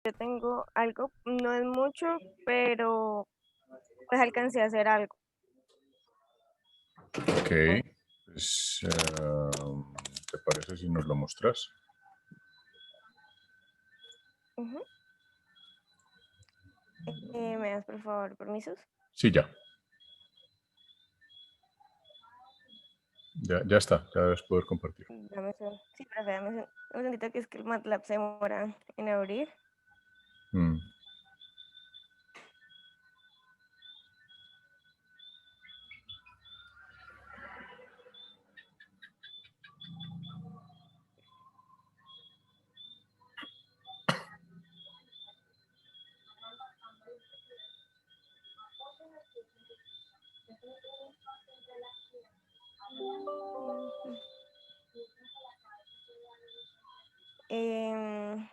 yo tengo algo, no es mucho, pero pues alcancé a hacer algo. Ok, pues, ¿te parece si nos lo muestras? Ujú. ¿Me das por favor permisos? Sí, ya. Ya está, ya debes poder compartir. Sí, profe, un segundito que es que el MATLAB se demora en abrir. Mm, Ujú. Em,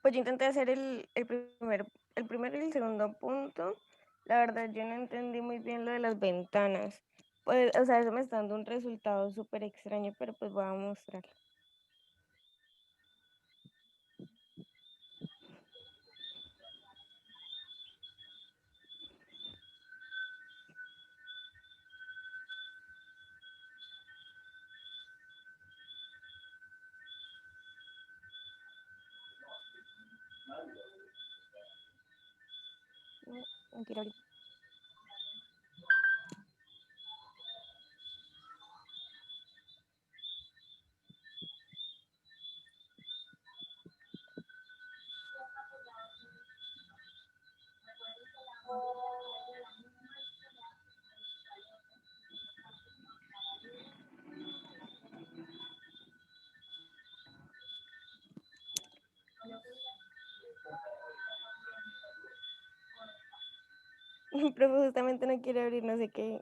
pues yo intenté hacer el primero y el segundo punto. La verdad, yo no entendí muy bien lo de las ventanas. Pues, o sea, eso me está dando un resultado súper extraño, pero pues voy a mostrarlo. No, no quiero abrir. Pero justamente no quiere abrir, no sé qué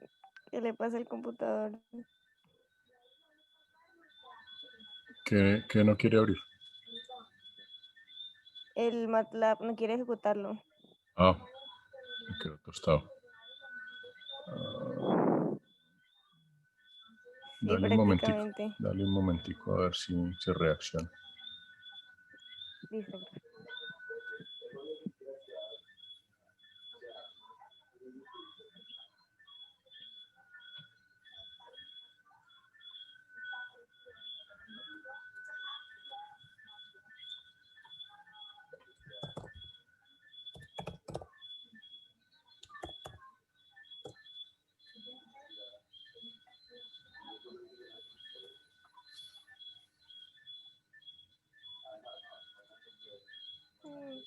le pasa al computador. ¿qué no quiere abrir? El MATLAB no quiere ejecutarlo. Ah, me quedó tostado. Ah, Sí, prácticamente. dale un momentico a ver si se reacciona. Listo, profe.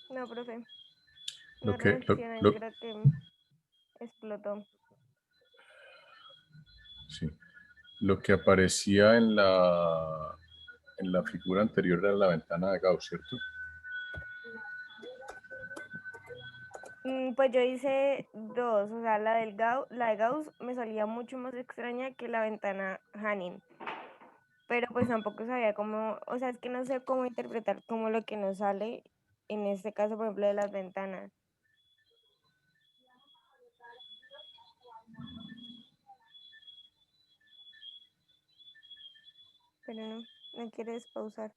No, profe. Lo No que, lo, reacciona, yo lo- creo que explotó. sí, lo que aparecía en la figura anterior era la ventana de Gauss, ¿cierto? Pues yo hice dos, o sea, la de Gauss me salía mucho más extraña que la ventana Hanin, pero pues tampoco sabía cómo, o sea, es que no sé cómo interpretar como lo que nos sale, en este caso, por ejemplo, de las ventanas, pero no quiere despausar.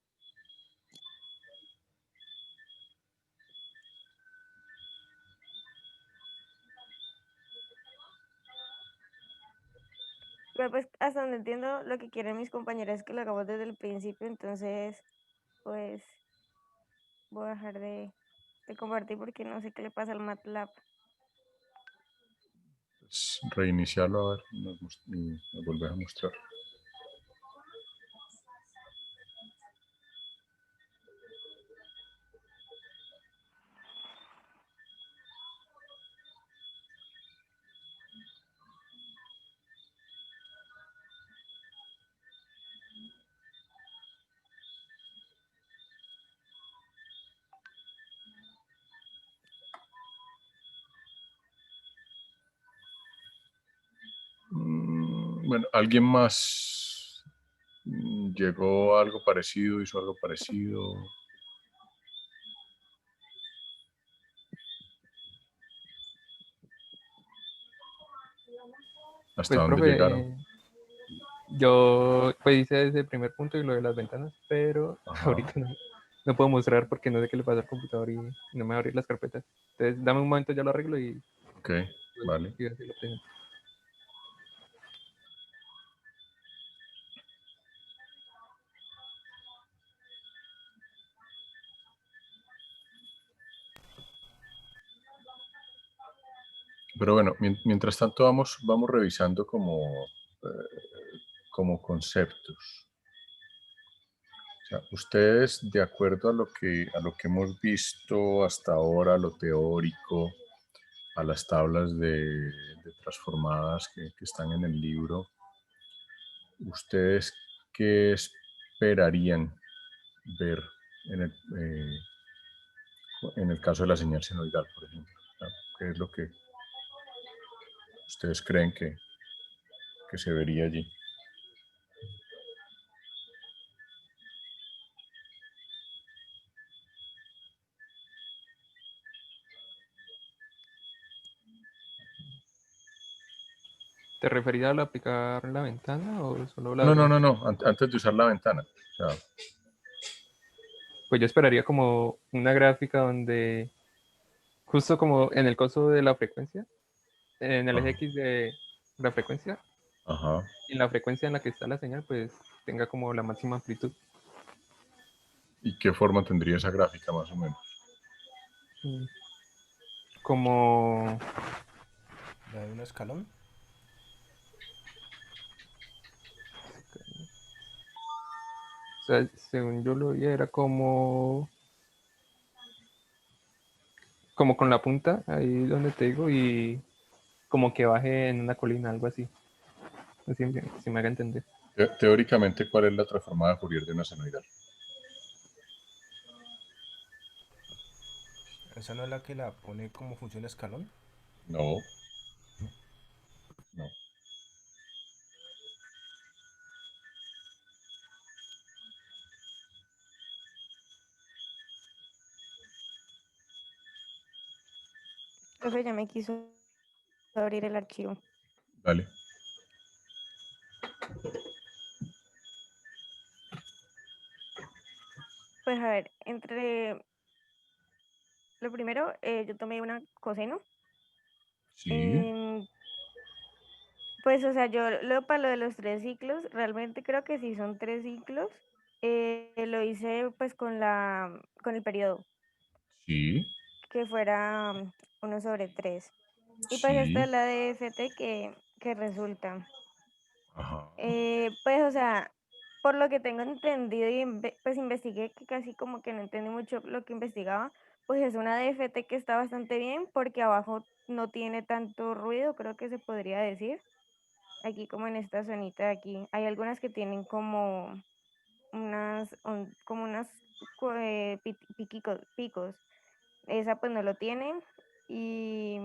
Pero pues hasta donde entiendo lo que quieren mis compañeras es que lo hagamos desde el principio, entonces pues voy a dejar de compartir porque no sé qué le pasa al MATLAB. Pues reiniciarlo a ver y nos volvés a mostrar. Bueno, ¿alguien más llegó a algo parecido, hizo algo parecido? ¿Hasta Pues, dónde profe, llegaron? yo pues hice ese primer punto y lo de las ventanas, pero Ajá. ahorita no. no puedo mostrar porque no sé qué le pasa al computador y no me va a abrir las carpetas. Entonces, dame un momento, ya lo arreglo y, Ok, vale. y así lo presento. Pero bueno, mientras tanto vamos revisando como conceptos. O sea, ustedes, de acuerdo a lo que hemos visto hasta ahora, lo teórico, a las tablas de transformadas que están en el libro, ¿ustedes qué esperarían ver en el, eh, en el caso de la señal senoidal, por ejemplo? O sea, ¿qué es lo que ustedes creen que se vería allí? ¿Te referías al aplicar la ventana o solo la No, no, gráfica? no, no, antes de usar la ventana. O sea, Pues yo esperaría como una gráfica donde, justo como en el coso de la frecuencia, en el eje ajá, X de la frecuencia, ajá. y en la frecuencia en la que está la señal, pues tenga como la máxima amplitud. ¿Y qué forma tendría esa gráfica más o menos? Mm, Como, ¿La de un escalón? o sea, según yo lo vi, era como con la punta, ahí donde te digo, y como que baje en una colina, algo así. Así si me haga entender. Teóricamente, ¿cuál es la transformada de Fourier de una senoidal? ¿Esa no es la que la pone como función escalón? No, no. Profe, ya me quiso abrir el archivo. Vale. Pues a ver, entre lo primero, yo tomé una coseno. Sí, em, pues, o sea, yo para lo de los 3 ciclos, realmente creo que sí son 3 ciclos. Lo hice pues con el periodo, sí, que fuera 1/3. Y pues esta sí. es la de FT que resulta. Ajá. Pues, o sea, por lo que tengo entendido y pues investigué, que casi como que no entendí mucho lo que investigaba, pues es una DFT que está bastante bien porque abajo no tiene tanto ruido, creo que se podría decir. Aquí como en esta zonita de aquí, hay algunas que tienen como picos. Esa pues no lo tiene y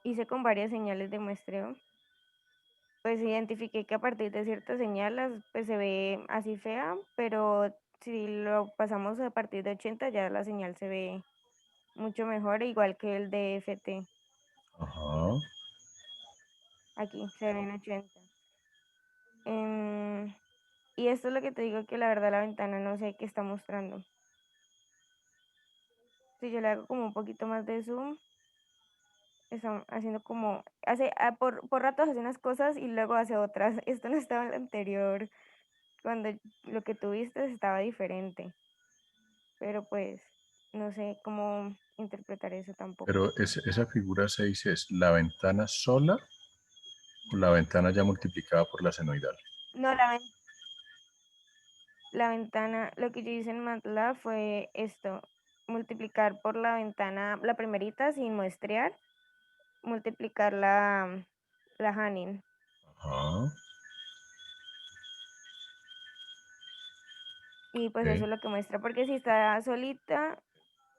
hice con varias señales de muestreo. Pues identifiqué que a partir de ciertas señales pues se ve así fea, pero si lo pasamos a partir de 80 ya la señal se ve mucho mejor, igual que el de FT. Ajá. Aquí se ve en 80. Y esto es lo que te digo, que la verdad la ventana no sé qué está mostrando. Si yo le hago como un poquito más de zoom, está haciendo como, por ratos hace unas cosas y luego hace otras. Esto no estaba en el anterior, cuando lo que tuviste estaba diferente. Pero pues no sé cómo interpretar eso tampoco. Pero esa figura 6 es la ventana sola o la ventana ya multiplicada por la senoidal. No, la ventana, lo que yo hice en MATLAB fue esto, multiplicar por la ventana, la primerita sin muestrear, multiplicar la Hanin. Ajá. Y pues eso Ok. es lo que muestra, porque si está solita,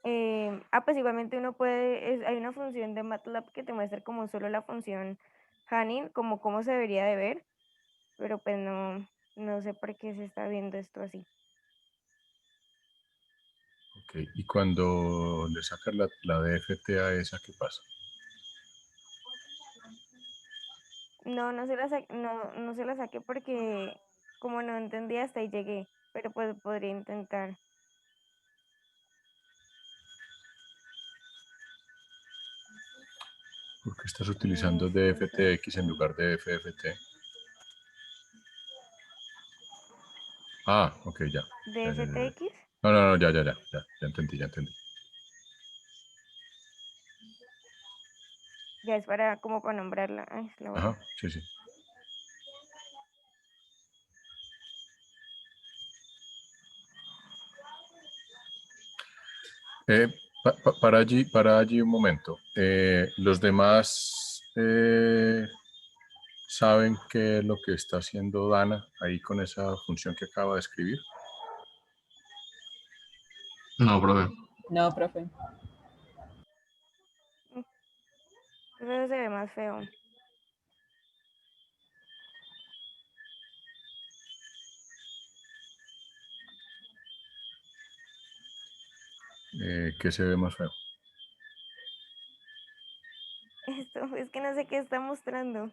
pues igualmente uno puede, hay una función de MATLAB que te muestra como solo la función Hanin, como cómo se debería de ver, pero pues no sé por qué se está viendo esto así. Ok. Y cuando le sacas la DFT a esa, ¿qué pasa? No se la saqué porque como no entendía hasta ahí llegué, pero pues podría intentar. ¿Por qué estás utilizando DFTX en lugar de FFT? Ah, ok, ya. ¿DFTX? No, ya entendí. Ya es para como para nombrarla. Ay, es la buena. Ajá, sí. Para allí un momento. ¿Los demás saben qué es lo que está haciendo Dana ahí con esa función que acaba de escribir? No, profe. No, profe. Eso se ve más feo. ¿Qué se ve más feo? Esto, es que no sé qué está mostrando.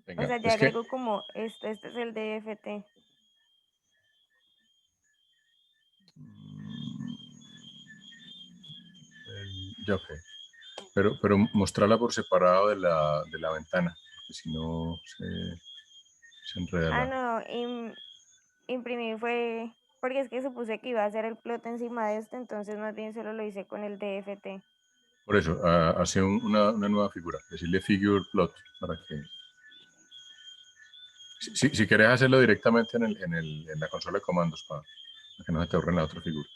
Venga, O sea, ya es que agrego como esto, este es el DFT. ya ok. Pero mostrarla por separado de la ventana, porque si no se enreda Ah, la... no, imprimí fue porque es que supuse que iba a hacer el plot encima de este, entonces más bien solo lo hice con el DFT. Por eso, hace una nueva figura, decirle figure plot, para que... Si querés hacerlo directamente en la consola de comandos, para que no se te ahorre en la otra figura.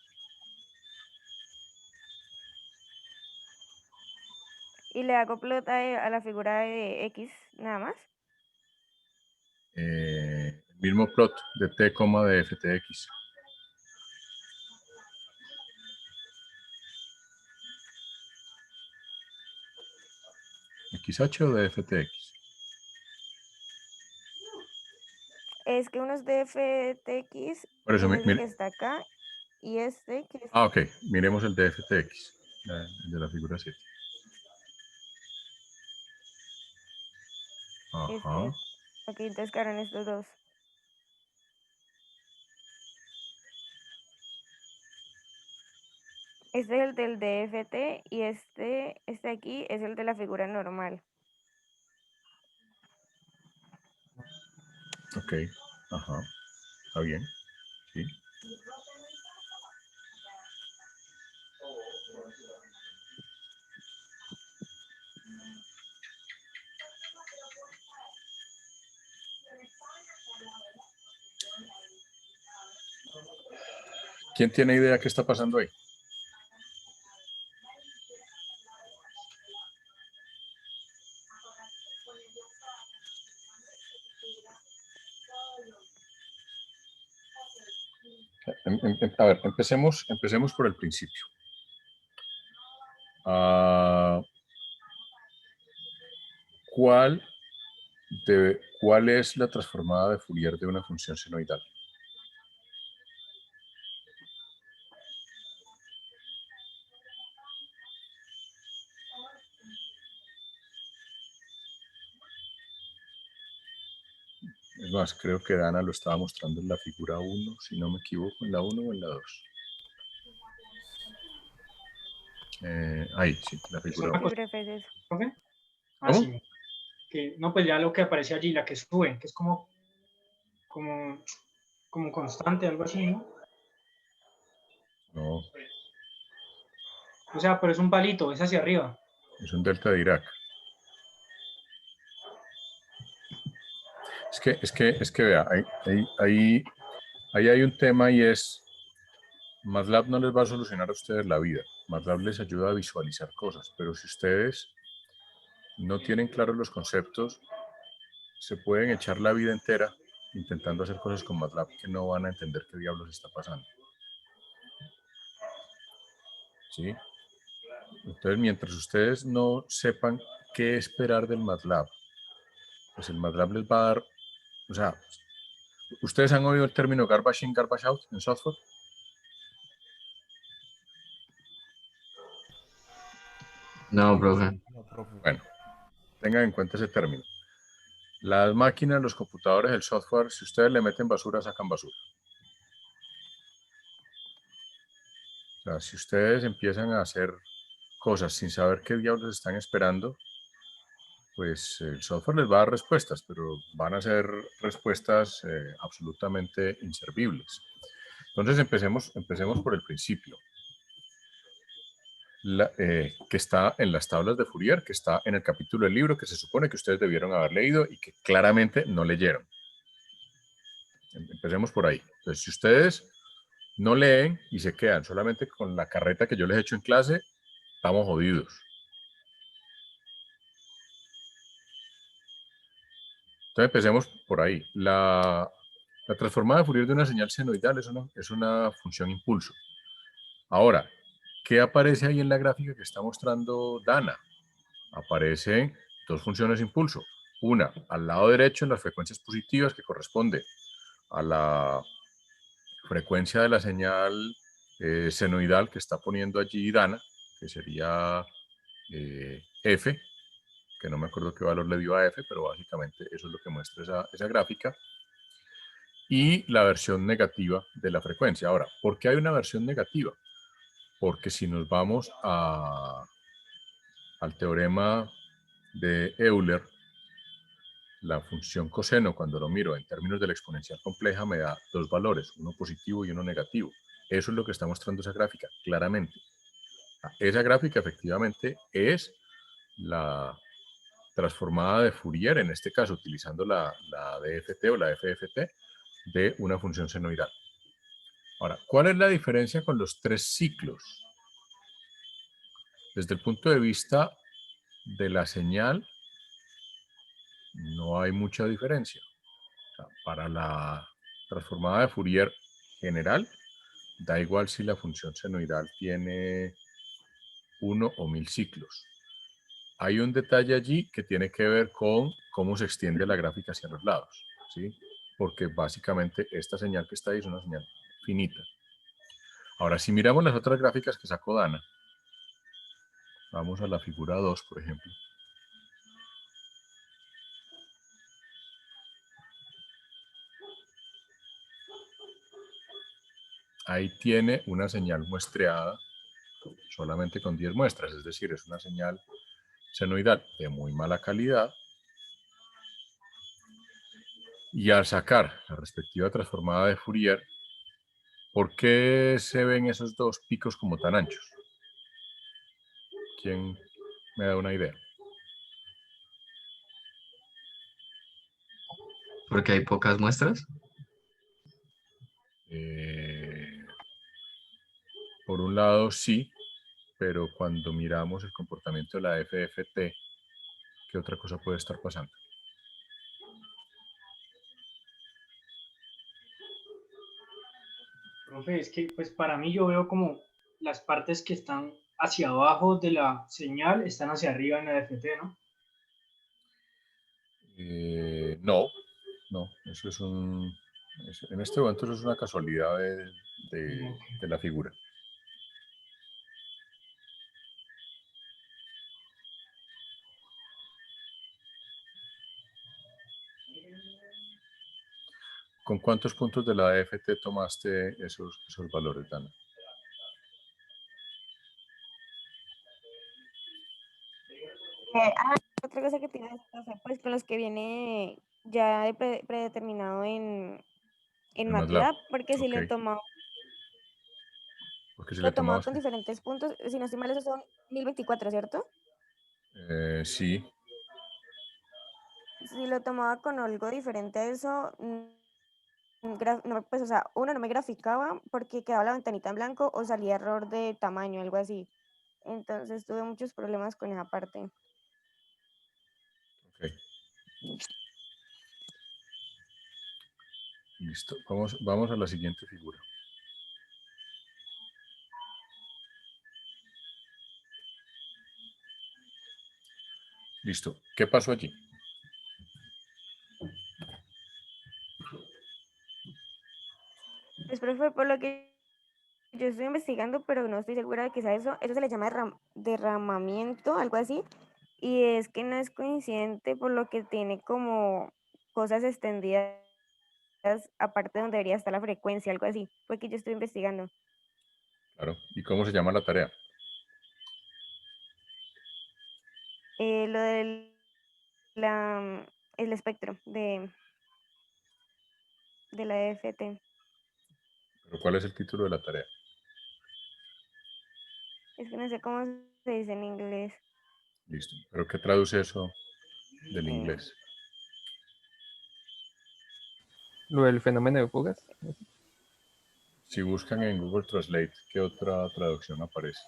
Y le hago plot a la figura de X nada más. El mismo plot de T, de FTX. XH o de FTX. Es que uno es DFTX, Por eso, que es el mire. que está acá, y este que es Ah, ok. Miremos el de FTX, el de la figura 7. Ajá. este. Ok, entonces quedaron estos dos. Este es el del DFT y este aquí es el de la figura normal. Ok. Ajá. Está bien. Sí. ¿Quién tiene idea qué está pasando ahí? A ver, empecemos por el principio. ¿Cuál es la transformada de Fourier de una función senoidal? Es más, creo que Dana lo estaba mostrando en la figura 1, si no me equivoco, en la 1 o en la 2. Ahí, sí, la figura Una 1. cosa, Figura F es eso. profe. Ah, ¿Cómo? sí. Que, no, pues ya lo que aparece allí, la que sube, que es como constante, algo así, ¿no? No, O sea, pero es un palito, es hacia arriba. es un delta de Dirac. Es que vea, ahí hay un tema y es, MATLAB no les va a solucionar a ustedes la vida. MATLAB les ayuda a visualizar cosas, pero si ustedes no tienen claros los conceptos, se pueden echar la vida entera intentando hacer cosas con MATLAB que no van a entender qué diablos está pasando. ¿Sí? Entonces, mientras ustedes no sepan qué esperar del MATLAB, pues el MATLAB les va a dar, o sea, ¿ustedes han oído el término garbage in, garbage out en software? No, profe. No, profe. Bueno, tengan en cuenta ese término. Las máquinas, los computadores, el software, si ustedes le meten basura, sacan basura. O sea, si ustedes empiezan a hacer cosas sin saber qué diablos están esperando, pues el software les va a dar respuestas, pero van a ser respuestas absolutamente inservibles. Entonces empecemos por el principio. Que está en las tablas de Fourier, que está en el capítulo del libro que se supone que ustedes debieron haber leído y que claramente no leyeron. Empecemos por ahí. Entonces, si ustedes no leen y se quedan solamente con la carreta que yo les he hecho en clase, estamos jodidos. Entonces empecemos por ahí. La transformada de Fourier de una señal senoidal es una función impulso. Ahora, ¿qué aparece ahí en la gráfica que está mostrando Dana? Aparecen dos funciones impulso. Una al lado derecho en las frecuencias positivas, que corresponde a la frecuencia de la señal senoidal que está poniendo allí Dana, que sería F, que no me acuerdo qué valor le dio a F, pero básicamente eso es lo que muestra esa gráfica. Y la versión negativa de la frecuencia. Ahora, ¿por qué hay una versión negativa? Porque si nos vamos al teorema de Euler, la función coseno, cuando lo miro en términos de la exponencial compleja, me da dos valores, uno positivo y uno negativo. Eso es lo que está mostrando esa gráfica, claramente. Esa gráfica efectivamente es la transformada de Fourier, en este caso utilizando la DFT o la FFT, de una función senoidal. Ahora, ¿cuál es la diferencia con los tres ciclos? Desde el punto de vista de la señal, no hay mucha diferencia. O sea, para la transformada de Fourier general, da igual si la función senoidal tiene 1 o 1000 ciclos. Hay un detalle allí que tiene que ver con cómo se extiende la gráfica hacia los lados, ¿sí? Porque básicamente esta señal que está ahí es una señal finita. Ahora, si miramos las otras gráficas que sacó Dana, vamos a la figura 2, por ejemplo. Ahí tiene una señal muestreada solamente con 10 muestras, es decir, es una señal senoidal de muy mala calidad. Y al sacar la respectiva transformada de Fourier, ¿por qué se ven esos dos picos como tan anchos? ¿Quién me da una idea? Porque hay pocas muestras. Por un lado sí, pero cuando miramos el comportamiento de la FFT, ¿qué otra cosa puede estar pasando? Profe, es que pues para mí yo veo como las partes que están hacia abajo de la señal están hacia arriba en la DFT, ¿no? No, eso es en este momento eso es una casualidad de la figura. ¿Con cuántos puntos de la FT tomaste esos valores, Dana? Otra cosa que tienes, o sea, pues con los que viene ya predeterminado en En MATLAB. MATLAB, porque si Ok. Porque si le lo tomaba tomabas... con diferentes puntos, si no estoy mal, esos son 1024, ¿cierto? sí. Si lo tomaba con algo diferente a eso, no, pues, o sea, uno no me graficaba porque quedaba la ventanita en blanco o salía error de tamaño, algo así. Entonces tuve muchos problemas con esa parte. Ok. Listo. Vamos a la siguiente figura. Listo. ¿Qué pasó allí? Pues, profe, por lo que yo estoy investigando, pero no estoy segura de que sea eso. Eso se le llama derramamiento, algo así. Y es que no es coincidente por lo que tiene como cosas extendidas aparte de donde debería estar la frecuencia, algo así. Fue que yo estoy investigando. Claro. ¿Y cómo se llama la tarea? Lo del el espectro de la EFT. ¿Pero cuál es el título de la tarea? Es que no sé cómo se dice en inglés. Listo. ¿Pero qué traduce eso del Eh, inglés? Lo del fenómeno de fugas. Si buscan en Google Translate, ¿qué otra traducción aparece?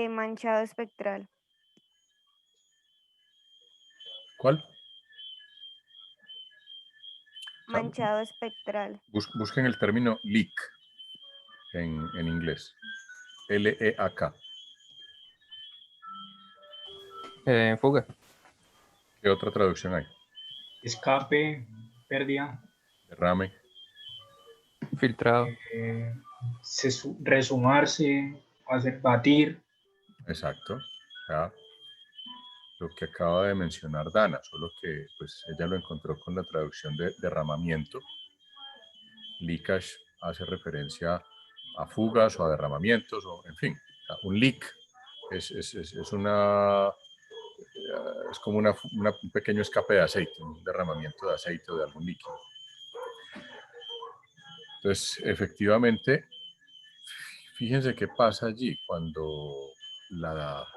manchado espectral. ¿Cuál? O sea, Manchado espectral. busquen el término leak en inglés. L-E-A-K. Fuga. ¿Qué otra traducción hay? Escape, pérdida, Derrame. Filtrado. resumarse, hacer batir. Exacto. O sea, lo que acaba de mencionar Dana, solo que pues ella lo encontró con la traducción de derramamiento. Leakage hace referencia a fugas o a derramamientos, o en fin, o sea, un leak es como un pequeño escape de aceite, un derramamiento de aceite o de algún líquido. Entonces, efectivamente, fíjense qué pasa allí cuando la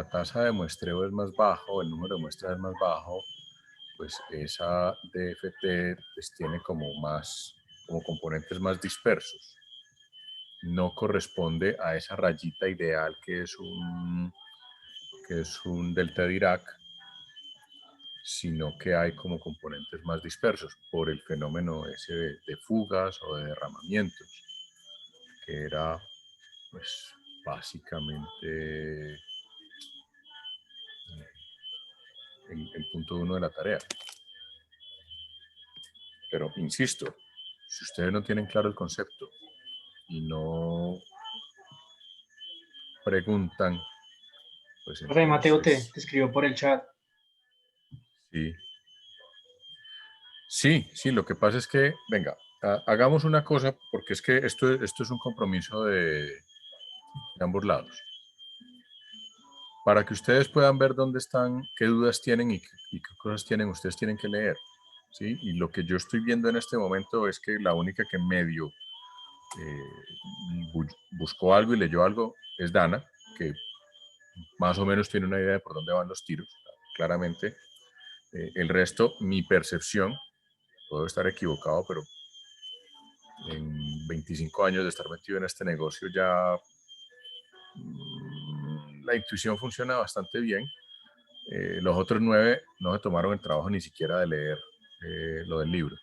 tasa de muestreo es más bajo, el número de muestras es más bajo, pues esa DFT pues tiene como componentes más dispersos. No corresponde a esa rayita ideal que es un delta Dirac, sino que hay como componentes más dispersos por el fenómeno ese de fugas o de derramamientos, que era pues básicamente el punto 1 de la tarea. Pero insisto, si ustedes no tienen claro el concepto y no preguntan, pues Profe, Mateo entonces te escribió por el chat. sí. Sí, lo que pasa es que, venga, hagamos una cosa, porque es que esto es un compromiso de ambos lados. Para que ustedes puedan ver dónde están, qué dudas tienen y qué cosas tienen, ustedes tienen que leer. ¿Sí? Y lo que yo estoy viendo en este momento es que la única que medio buscó algo y leyó algo es Dana, que más o menos tiene una idea de por dónde van los tiros, claramente. El resto, mi percepción, puedo estar equivocado, pero en 25 años de estar metido en este negocio ya la intuición funciona bastante bien. Los otros 9 no se tomaron el trabajo ni siquiera de leer lo del libro.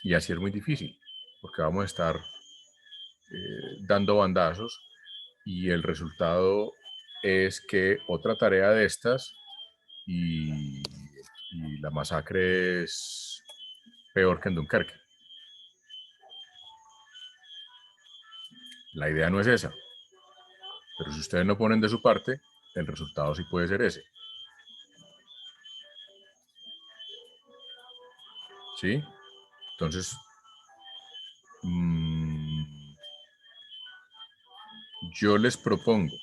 Y así es muy difícil, porque vamos a estar dando bandazos y el resultado es que otra tarea de estas y la masacre es peor que en Dunkerque. La idea no es esa, pero si ustedes no ponen de su parte, el resultado sí puede ser ese. ¿Sí? Entonces, yo les propongo,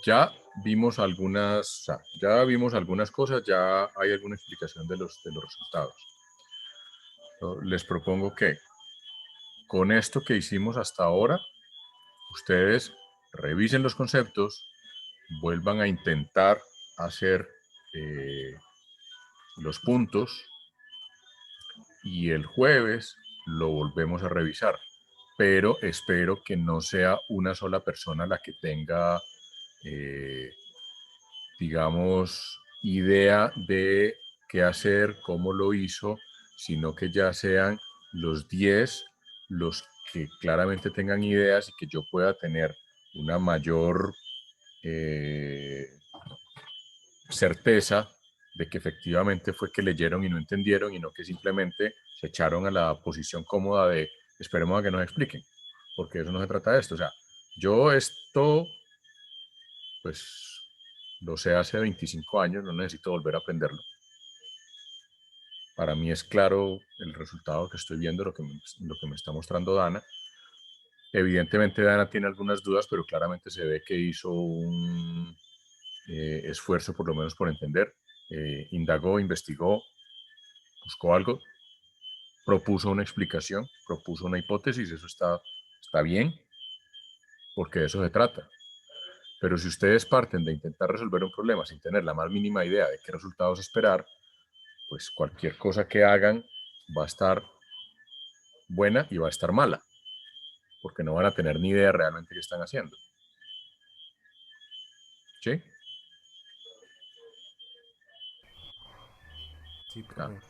ya vimos algunas cosas, ya hay alguna explicación de los resultados. Les propongo que con esto que hicimos hasta ahora, ustedes revisen los conceptos, vuelvan a intentar hacer los puntos y el jueves lo volvemos a revisar. Pero espero que no sea una sola persona la que tenga, digamos, idea de qué hacer, cómo lo hizo, sino que ya sean los 10 los que claramente tengan ideas y que yo pueda tener una mayor certeza de que efectivamente fue que leyeron y no entendieron y no que simplemente se echaron a la posición cómoda de esperemos a que nos expliquen, porque eso no se trata de esto. O sea, Yo esto, pues, lo sé hace 25 años, no necesito volver a aprenderlo. Para mí es claro el resultado que estoy viendo, lo que me está mostrando Dana. Evidentemente Dana tiene algunas dudas, pero claramente se ve que hizo un esfuerzo por lo menos por entender. Indagó, investigó, buscó algo, propuso una explicación, propuso una hipótesis, eso está bien, porque de eso se trata. Pero si ustedes parten de intentar resolver un problema sin tener la más mínima idea de qué resultados esperar, pues cualquier cosa que hagan va a estar buena y va a estar mala, porque no van a tener ni idea realmente qué están haciendo. ¿Sí? Sí, Ah. profe.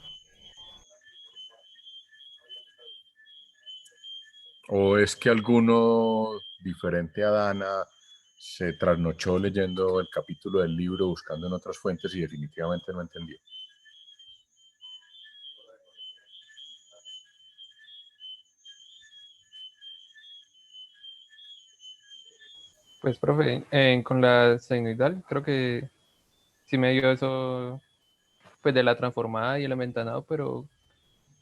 ¿O es que alguno diferente a Dana se trasnochó leyendo el capítulo del libro, buscando en otras fuentes y definitivamente no entendió? Pues, profe, con la senoidal, creo que sí me dio eso, pues de la transformada y el enventanado, pero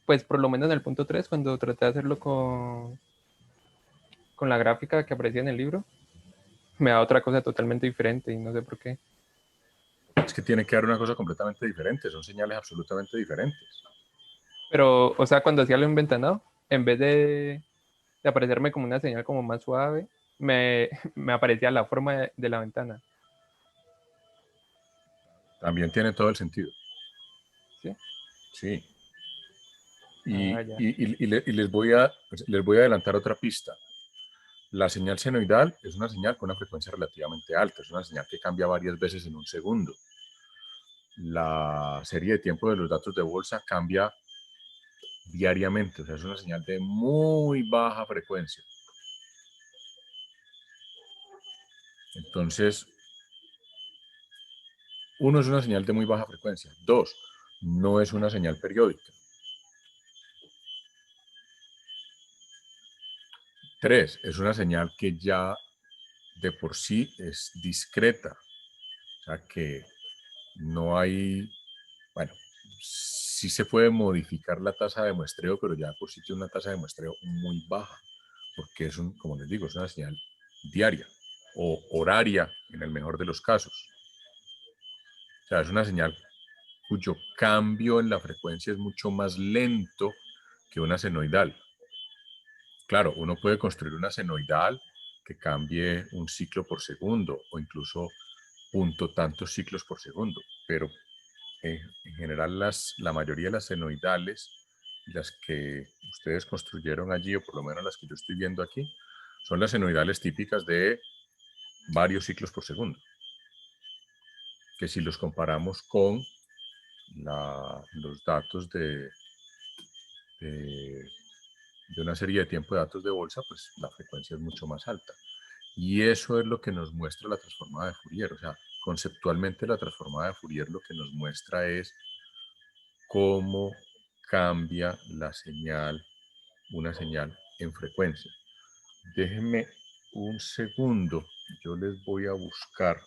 pues por lo menos en el punto 3 cuando traté de hacerlo con la gráfica que aparecía en el libro, me da otra cosa totalmente diferente y no sé por qué. Es que tiene que dar una cosa completamente diferente, son señales absolutamente diferentes. Pero, o sea, cuando hacía lo enventanado, en vez de aparecerme como una señal como más suave, me aparecía la forma de la ventana. También tiene todo el sentido. ¿Sí? Sí. Ah, ya. Y les voy a adelantar otra pista. La señal senoidal es una señal con una frecuencia relativamente alta, es una señal que cambia varias veces en un segundo. La serie de tiempo de los datos de bolsa cambia diariamente, o sea, es una señal de muy baja frecuencia. Entonces, uno, es una señal de muy baja frecuencia. Dos, no es una señal periódica. Tres, es una señal que ya de por sí es discreta. O sea, que no hay, bueno, sí se puede modificar la tasa de muestreo, pero ya por sí tiene una tasa de muestreo muy baja, porque es como les digo, es una señal diaria o horaria en el mejor de los casos. O sea, es una señal cuyo cambio en la frecuencia es mucho más lento que una senoidal. Claro, uno puede construir una senoidal que cambie un ciclo por segundo o incluso punto tantos ciclos por segundo, pero en general la mayoría de las senoidales, las que ustedes construyeron allí, o por lo menos las que yo estoy viendo aquí, son las senoidales típicas de varios ciclos por segundo, que si los comparamos con los datos de, de una serie de tiempo de datos de bolsa, pues la frecuencia es mucho más alta. Y eso es lo que nos muestra la transformada de Fourier. O sea, conceptualmente la transformada de Fourier lo que nos muestra es cómo cambia la señal, una señal en frecuencia. Déjenme un segundo, yo les voy a buscar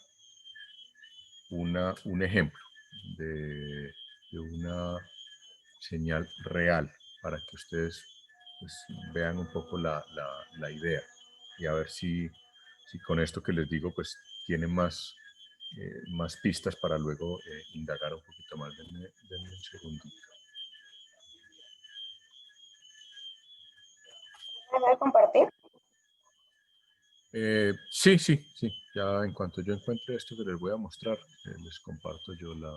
un ejemplo de una señal real para que ustedes pues, vean un poco la idea y a ver si con esto que les digo pues tienen más pistas para luego indagar un poquito más. Denme un segundito. ¿Me a compartir? Sí, sí, sí. Ya en cuanto yo encuentre esto que les voy a mostrar, les comparto yo la...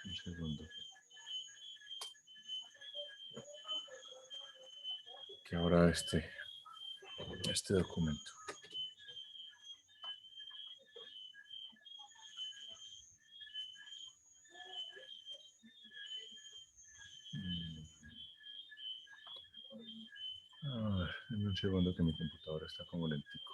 Un segundo. Que ahora este documento. A ver, denme un segundo que mi computadora está como lentico.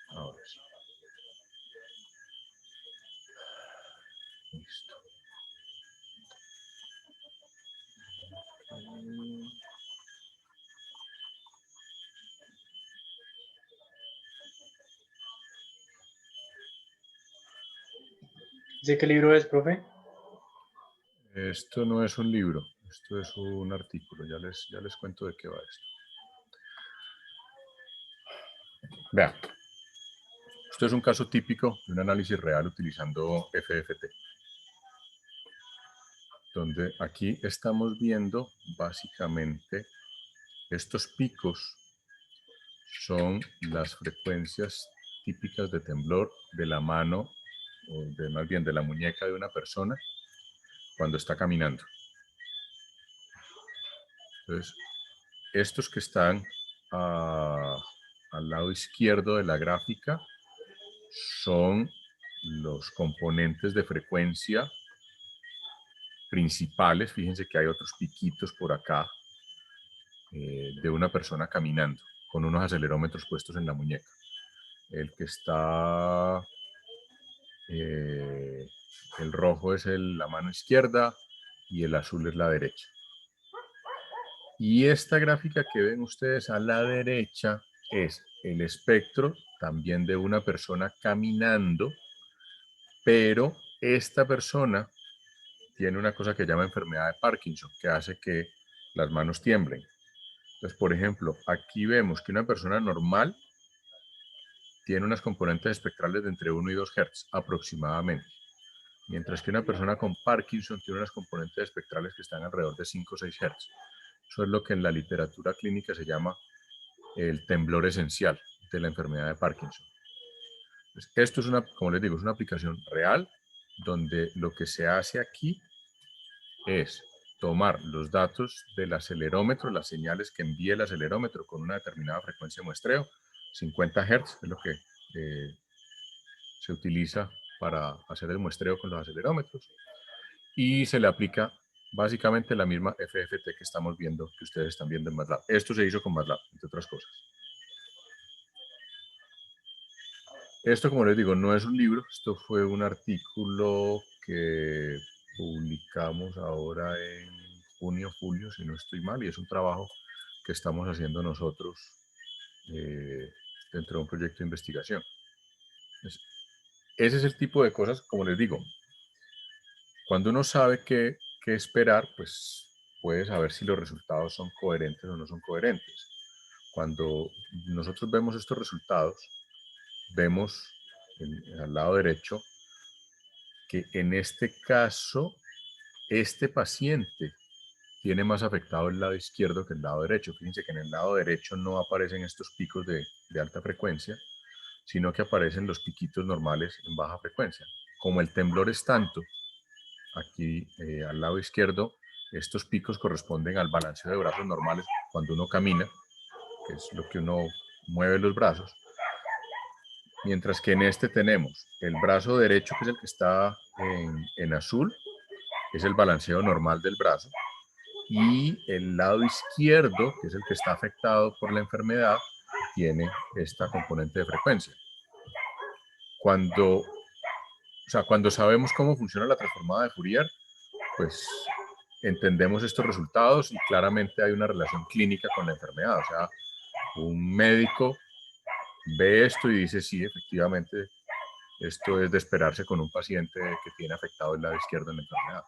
Ahora sí. Listo. ¿De qué libro es, profe? Esto no es un libro, esto es un artículo. Ya les cuento de qué va esto. Vean, esto es un caso típico de un análisis real utilizando FFT, donde aquí estamos viendo básicamente estos picos son las frecuencias típicas de temblor de la mano, o más bien de la muñeca de una persona cuando está caminando. Entonces, estos que están al lado izquierdo de la gráfica son los componentes de frecuencia principales. Fíjense que hay otros piquitos por acá de una persona caminando con unos acelerómetros puestos en la muñeca. El que está, el rojo es la mano izquierda y el azul es la derecha. Y esta gráfica que ven ustedes a la derecha es el espectro también de una persona caminando, pero esta persona tiene una cosa que llama enfermedad de Parkinson, que hace que las manos tiemblen. Entonces, por ejemplo, aquí vemos que una persona normal tiene unas componentes espectrales de entre 1 y 2 Hz aproximadamente, mientras que una persona con Parkinson tiene unas componentes espectrales que están alrededor de 5 o 6 Hz. Eso es lo que en la literatura clínica se llama el temblor esencial de la enfermedad de Parkinson. Entonces, esto es como les digo, es una aplicación real donde lo que se hace aquí es tomar los datos del acelerómetro, las señales que envíe el acelerómetro con una determinada frecuencia de muestreo, 50 Hz es lo que se utiliza para hacer el muestreo con los acelerómetros, y se le aplica básicamente la misma FFT que estamos viendo, que ustedes están viendo en MATLAB. Esto se hizo con MATLAB, entre otras cosas. Esto, como les digo, no es un libro, esto fue un artículo que publicamos ahora en junio, julio, si no estoy mal, y es un trabajo que estamos haciendo nosotros dentro de un proyecto de investigación. Entonces, ese es el tipo de cosas, como les digo, cuando uno sabe qué esperar, pues puede saber si los resultados son coherentes o no son coherentes. Cuando nosotros vemos estos resultados, vemos al lado derecho que en este caso, este paciente tiene más afectado el lado izquierdo que el lado derecho. Fíjense que en el lado derecho no aparecen estos picos de alta frecuencia, sino que aparecen los piquitos normales en baja frecuencia. Como el temblor es tanto, aquí al lado izquierdo, estos picos corresponden al balanceo de brazos normales cuando uno camina, que es lo que uno mueve los brazos. Mientras que en este tenemos el brazo derecho, que es el que está en azul, es el balanceo normal del brazo, y el lado izquierdo, que es el que está afectado por la enfermedad, tiene esta componente de frecuencia. Cuando sabemos cómo funciona la transformada de Fourier, pues entendemos estos resultados y claramente hay una relación clínica con la enfermedad. O sea, un médico ve esto y dice, sí, efectivamente, esto es de esperarse con un paciente que tiene afectado el lado izquierdo en la enfermedad.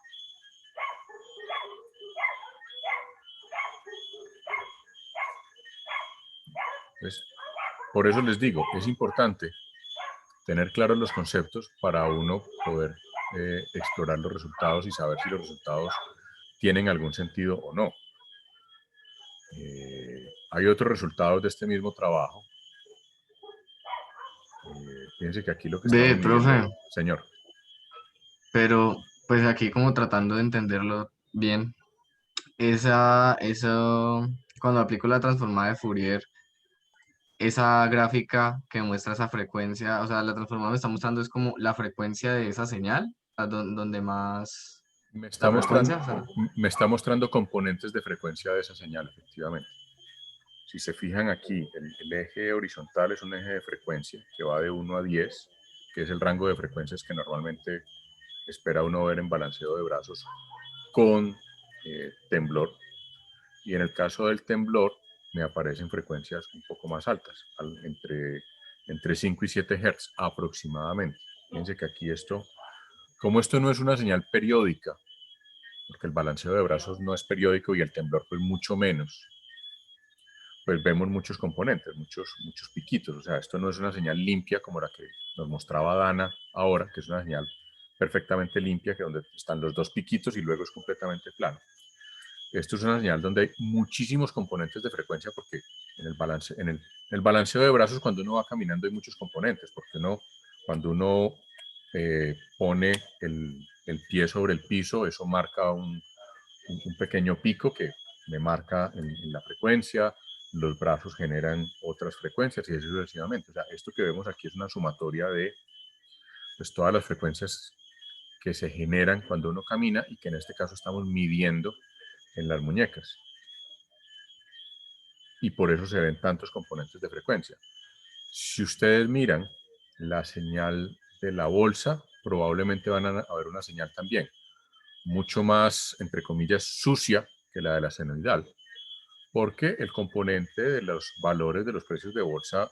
Entonces, por eso les digo, es importante tener claros los conceptos para uno poder explorar los resultados y saber si los resultados tienen algún sentido o no. hay otros resultados de este mismo trabajo. Fíjense que aquí lo que estamos midiendo, profe, señor. pero pues aquí como tratando de entenderlo bien, eso, cuando aplico la transformada de Fourier, esa gráfica que muestra esa frecuencia, o sea, la transformada me está mostrando es como la frecuencia de esa señal, donde más Me está la mostrando, frecuencia, o sea, me está mostrando componentes de frecuencia de esa señal, efectivamente. Si se fijan aquí, el eje horizontal es un eje de frecuencia que va de 1 a 10, que es el rango de frecuencias que normalmente espera uno ver en balanceo de brazos con temblor. Y en el caso del temblor, me aparecen frecuencias un poco más altas, entre 5 y 7 Hz aproximadamente. Fíjense que aquí como esto no es una señal periódica, porque el balanceo de brazos no es periódico y el temblor pues mucho menos, pues vemos muchos componentes, muchos piquitos. O sea, esto no es una señal limpia como la que nos mostraba Dana ahora, que es una señal perfectamente limpia, que donde están los dos piquitos y luego es completamente plano. Esto es una señal donde hay muchísimos componentes de frecuencia porque en el balanceo de brazos cuando uno va caminando hay muchos componentes, porque cuando uno pone el pie sobre el piso, eso marca un pequeño pico que me marca en la frecuencia, los brazos generan otras frecuencias y así sucesivamente. O sea, esto que vemos aquí es una sumatoria de pues, todas las frecuencias que se generan cuando uno camina y que en este caso estamos midiendo en las muñecas. Y por eso se ven tantos componentes de frecuencia. Si ustedes miran la señal de la bolsa, probablemente van a ver una señal también, mucho más, entre comillas, sucia que la de la senoidal, porque el componente de los valores de los precios de bolsa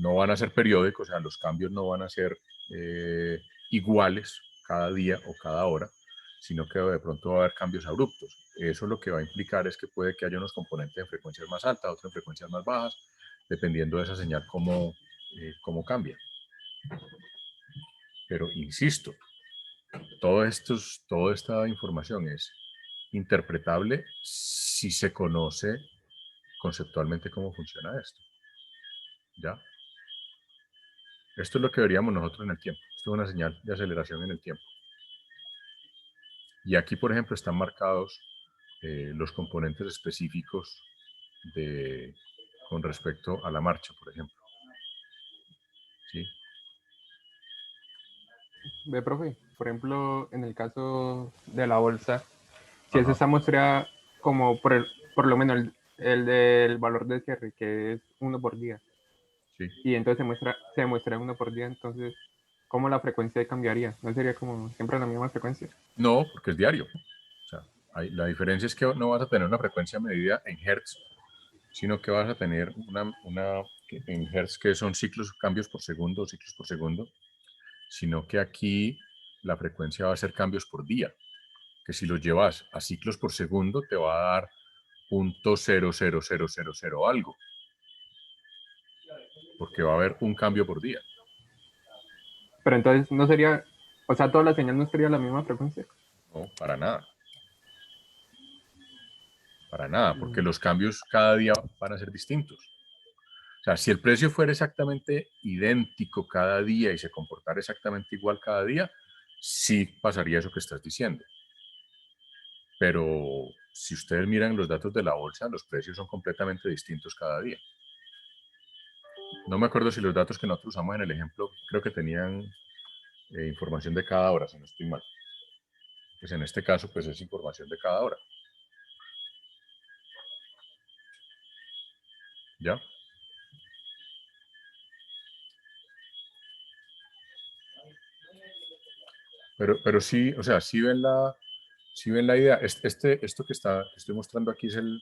no van a ser periódicos, o sea, los cambios no van a ser iguales cada día o cada hora, sino que de pronto va a haber cambios abruptos. Eso lo que va a implicar es que puede que haya unos componentes en frecuencias más altas, otros en frecuencias más bajas, dependiendo de esa señal cómo cambia. Pero insisto, toda esta información es interpretable si se conoce conceptualmente cómo funciona esto. ¿Ya? Esto es lo que veríamos nosotros en el tiempo. Esto es una señal de aceleración en el tiempo. Y aquí, por ejemplo, están marcados los componentes específicos con respecto a la marcha, por ejemplo. ¿Sí? Ve, profe, por ejemplo, en el caso de la bolsa, si es Ajá. esa muestra como por lo menos el del valor de cierre, que es 1 por día, Sí. y entonces se muestra 1 por día, entonces, ¿cómo la frecuencia cambiaría? ¿No sería como siempre la misma frecuencia? No, porque es diario. O sea, la diferencia es que no vas a tener una frecuencia medida en hertz, sino que vas a tener en hertz que son cambios por segundo, ciclos por segundo, sino que aquí la frecuencia va a ser cambios por día, que si los llevas a ciclos por segundo te va a dar .00000 algo, porque va a haber un cambio por día. Pero entonces no sería, o sea, toda la señal no estaría a la misma frecuencia. No, para nada. Para nada, porque los cambios cada día van a ser distintos. O sea, si el precio fuera exactamente idéntico cada día y se comportara exactamente igual cada día, sí pasaría eso que estás diciendo. Pero si ustedes miran los datos de la bolsa, los precios son completamente distintos cada día. No me acuerdo si los datos que nosotros usamos en el ejemplo, creo que tenían información de cada hora, si no estoy mal. Pues en este caso, pues es información de cada hora. ¿Ya? Pero sí, o sea, sí ven la idea. Esto que estoy mostrando aquí es el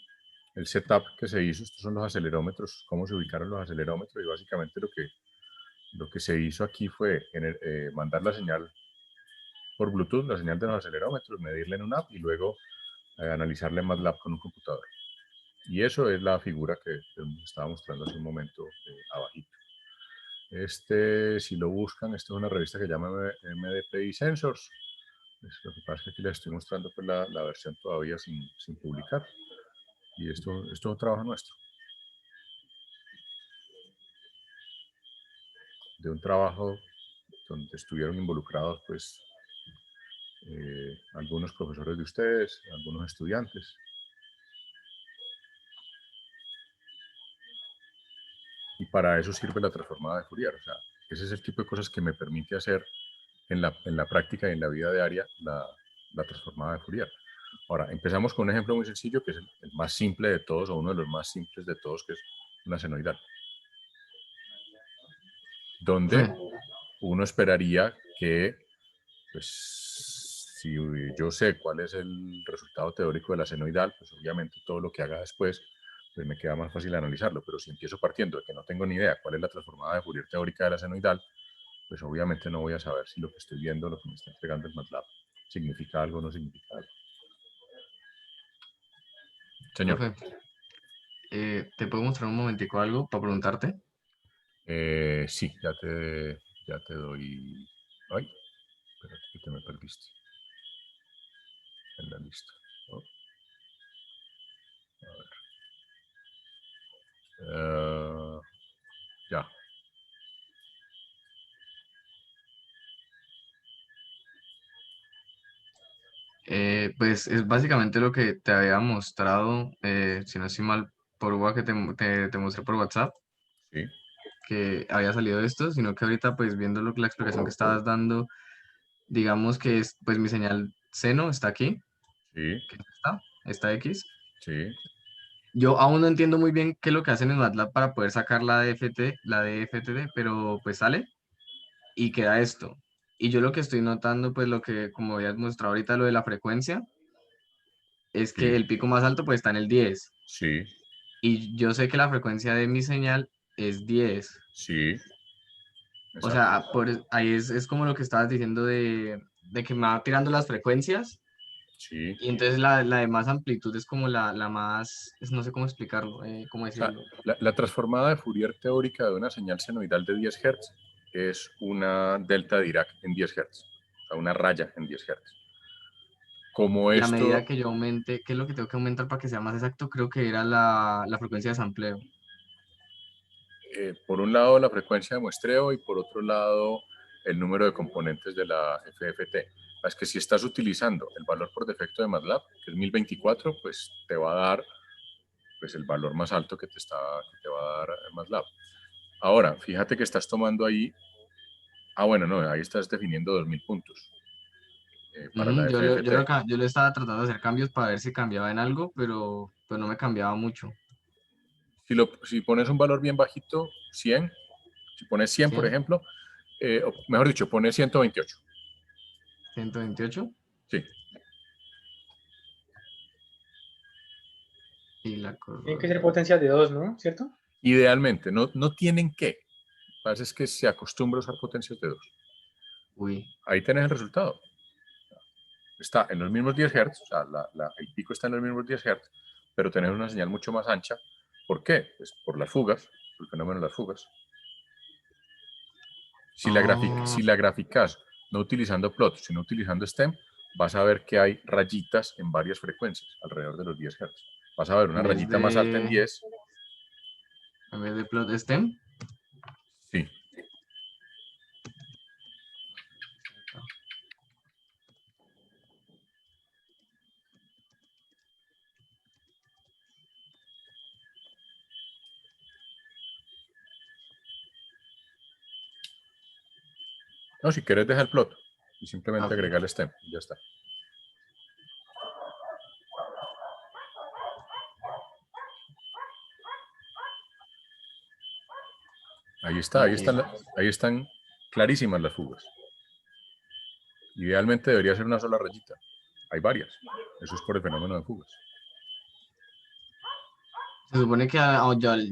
setup que se hizo. Estos son los acelerómetros, cómo se ubicaron los acelerómetros. Y básicamente lo que se hizo aquí fue mandar la señal por Bluetooth, la señal de los acelerómetros, medirla en una app y luego analizarla en MATLAB con un computador. Y eso es la figura que estaba mostrando hace un momento abajito. Si lo buscan, esto es una revista que se llama MDPI Sensors. Lo que pasa es que aquí les estoy mostrando pues, la versión todavía sin publicar. Y esto es un trabajo nuestro. de un trabajo donde estuvieron involucrados pues algunos profesores de ustedes, algunos estudiantes. Y para eso sirve la transformada de Fourier. O sea, ese es el tipo de cosas que me permite hacer en la práctica y en la vida diaria la transformada de Fourier. Ahora, empezamos con un ejemplo muy sencillo, que es el más simple de todos, o uno de los más simples de todos, que es una senoidal. Donde Profe, uno esperaría que, pues, si yo sé cuál es el resultado teórico de la senoidal, pues obviamente todo lo que haga después, pues me queda más fácil analizarlo. Pero si empiezo partiendo de que no tengo ni idea cuál es la transformada de Fourier teórica de la senoidal, pues obviamente no voy a saber si lo que estoy viendo, lo que me está entregando el MATLAB, significa algo o no significa algo. Señor, profe, ¿te puedo mostrar un momentico algo para preguntarte? sí, ya te doy... Ay, espérate que te me perdiste en la lista. Oh, a ver. Ya. Pues es básicamente lo que te había mostrado, si no estoy mal, por WhatsApp, que te mostré por WhatsApp, Sí, que había salido esto, sino que ahorita pues viendo la explicación que estabas dando, digamos que es, pues mi señal seno está aquí, sí, que es esta X. sí, Yo aún no entiendo muy bien qué es lo que hacen en MATLAB para poder sacar la DFT, pero pues sale y queda esto. Y yo lo que estoy notando, pues lo que, como habías mostrado ahorita, lo de la frecuencia, es que sí, el pico más alto pues está en el 10. sí, Y yo sé que la frecuencia de mi señal es 10. sí, O exacto. sea, ahí es como lo que estabas diciendo de que me va tirando las frecuencias. Sí. Y entonces la de más amplitud es como la más, no sé cómo explicarlo, cómo O sea, decirlo. la transformada de Fourier teórica de una señal senoidal de 10 Hz es una delta de Dirac en 10 Hz, o sea, una raya en 10 Hz. Como Y a esto, medida que yo aumente, ¿qué es lo que tengo que aumentar para que sea más exacto? Creo que era la frecuencia de sampleo. por un lado la frecuencia de muestreo y por otro lado el número de componentes de la FFT. Es que si estás utilizando el valor por defecto de MATLAB, que es 1024, pues te va a dar pues, el valor más alto que te va a dar MATLAB. Ahora, fíjate que estás tomando ahí, bueno, no, ahí estás definiendo 2000 puntos para Ujú, la FFT. yo le estaba tratando de hacer cambios para ver si cambiaba en algo, pero no me cambiaba mucho. Si pones un valor bien bajito, 100, si pones 100, por 100, ejemplo, o mejor dicho, pones 128. 128 Sí, y la Tienen que ser corona. potencias de 2, ¿no? ¿Cierto? idealmente, no tienen que. Lo que pasa es que se acostumbra a usar potencias de 2. Uy, Ahí tenés el resultado. Está en los mismos 10 Hz, o sea, el pico está en los mismos 10 Hz, pero tenés una señal mucho más ancha. ¿Por qué? Pues por las fugas, por el fenómeno de las fugas. Si ah, la graficas no utilizando plot, sino utilizando STEM, vas a ver que hay rayitas en varias frecuencias, alrededor de los 10 Hz. Vas a ver una en vez rayita más alta en de, 10. en vez de plot stem. Sí. No, si quieres deja el plot y simplemente Ok. agrega el STEM y ya está. Ahí está, Y ahí están clarísimas las fugas. Idealmente debería ser una sola rayita. Hay varias. Eso es por el fenómeno de fugas. se supone que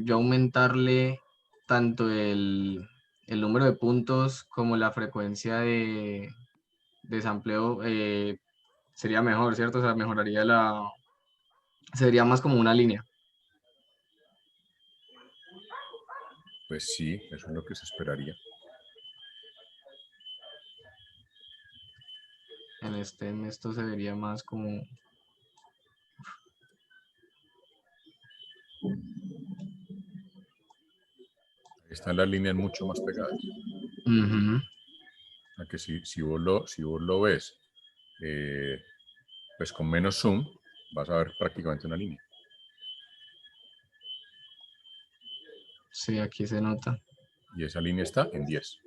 yo aumentarle tanto el número de puntos como la frecuencia de sampleo sería mejor, ¿cierto? O sea, sería más como una línea. Pues sí, eso es lo que se esperaría. En esto se vería más como... Ahí están las líneas mucho más pegadas. Ujú. A que si vos lo ves pues con menos zoom, vas a ver prácticamente una línea. Sí, aquí se nota. Y esa línea está en 10.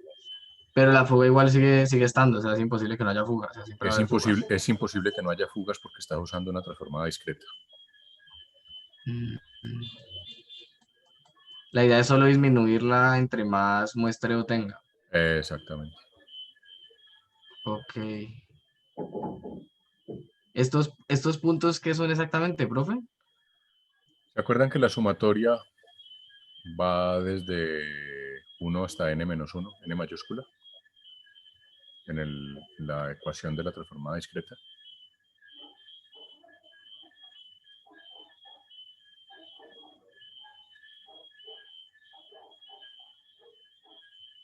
Pero la fuga igual sigue estando, o sea, es imposible que no haya fuga, o sea, siempre va a haber fuga. Es imposible que no haya fugas porque estás usando una transformada discreta. Mm. La idea es solo disminuirla entre más muestreo tenga. Exactamente. Ok. ¿Estos puntos qué son exactamente, profe? ¿Se acuerdan que la sumatoria va desde 1 hasta n-1, n mayúscula, en la ecuación de la transformada discreta?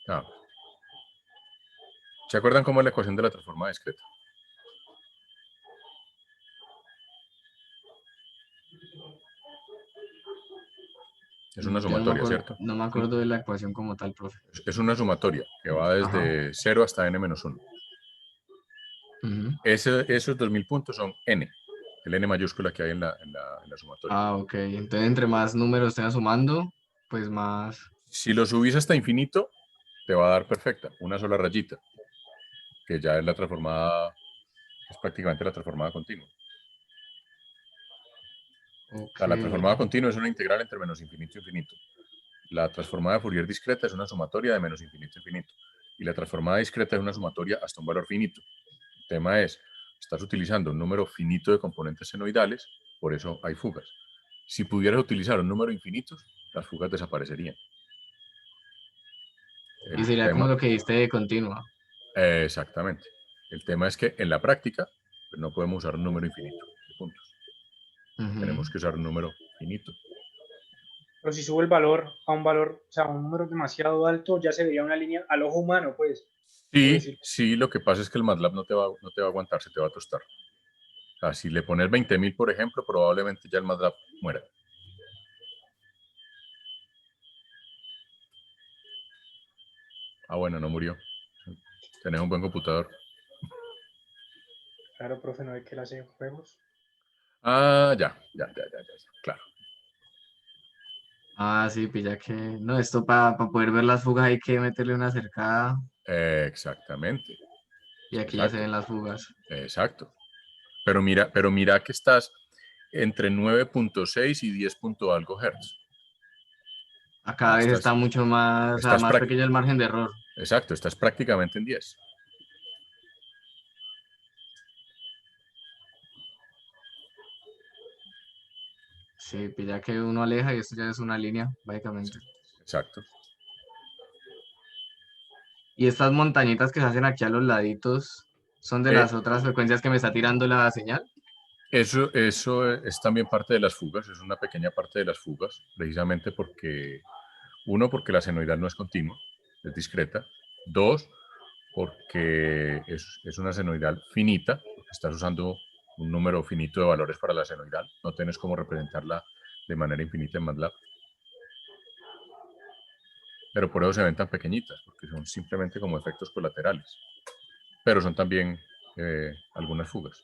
Ah, ¿se acuerdan cómo es la ecuación de la transformada discreta? Es una Ya no me sumatoria, acuerdo, ¿cierto? no me acuerdo de la ecuación como tal, profe. Es una sumatoria que va Ajá. desde 0 hasta n-1. Ujú. Esos 2000 puntos son n, el n mayúscula que hay en la sumatoria. Ah, ok. Entonces, entre más números tenga sumando, pues más. Si lo subís hasta infinito, te va a dar perfecta, una sola rayita, que ya es la transformada, es prácticamente la transformada continua. O Ok. sea, la transformada continua es una integral entre menos infinito e infinito. La transformada de Fourier discreta es una sumatoria de menos infinito a infinito. Y la transformada discreta es una sumatoria hasta un valor finito. El tema es, estás utilizando un número finito de componentes senoidales, por eso hay fugas. Si pudieras utilizar un número infinito, las fugas desaparecerían. Y El sería como tema, lo que diste de continua. exactamente. El tema es que en la práctica pues, no podemos usar un número infinito de puntos. Ujú. Tenemos que usar un número finito. Pero si sube el valor a un valor, o sea, a un número demasiado alto, ya se vería una línea al ojo humano, pues, por Sí, decir. sí, lo que pasa es que el MATLAB no te va a aguantar, se te va a tostar. O sea, si le pones 20.000, por ejemplo, probablemente ya el MATLAB muera. Ah, bueno, no murió. Tenés un buen computador. Claro, profe, no hay que él hace juegos. Ah, ya, claro. Ah, sí, pilla que. No, esto para poder ver las fugas hay que meterle una cercada. Exactamente, Y aquí ya se exacto, ven las fugas. exacto. Pero mira que estás entre 9.6 y 10 punto algo hertz. Cada vez está mucho más, o sea, Estás más pequeño el margen de error. exacto, estás prácticamente en 10. Sí, pilla que uno aleja y esto ya es una línea, Sí, básicamente. exacto. Y estas montañitas que se hacen aquí a los laditos son de Eh, las otras frecuencias que me está tirando la señal. eso es también parte de las fugas, es una pequeña parte de las fugas, precisamente porque, uno, porque la senoidal no es continua, es discreta. Dos, porque es una senoidal finita, porque estás usando un número finito de valores para la senoidal, no tienes cómo representarla de manera infinita en MATLAB. Pero por eso se ven tan pequeñitas, porque son simplemente como efectos colaterales. Pero son también algunas fugas.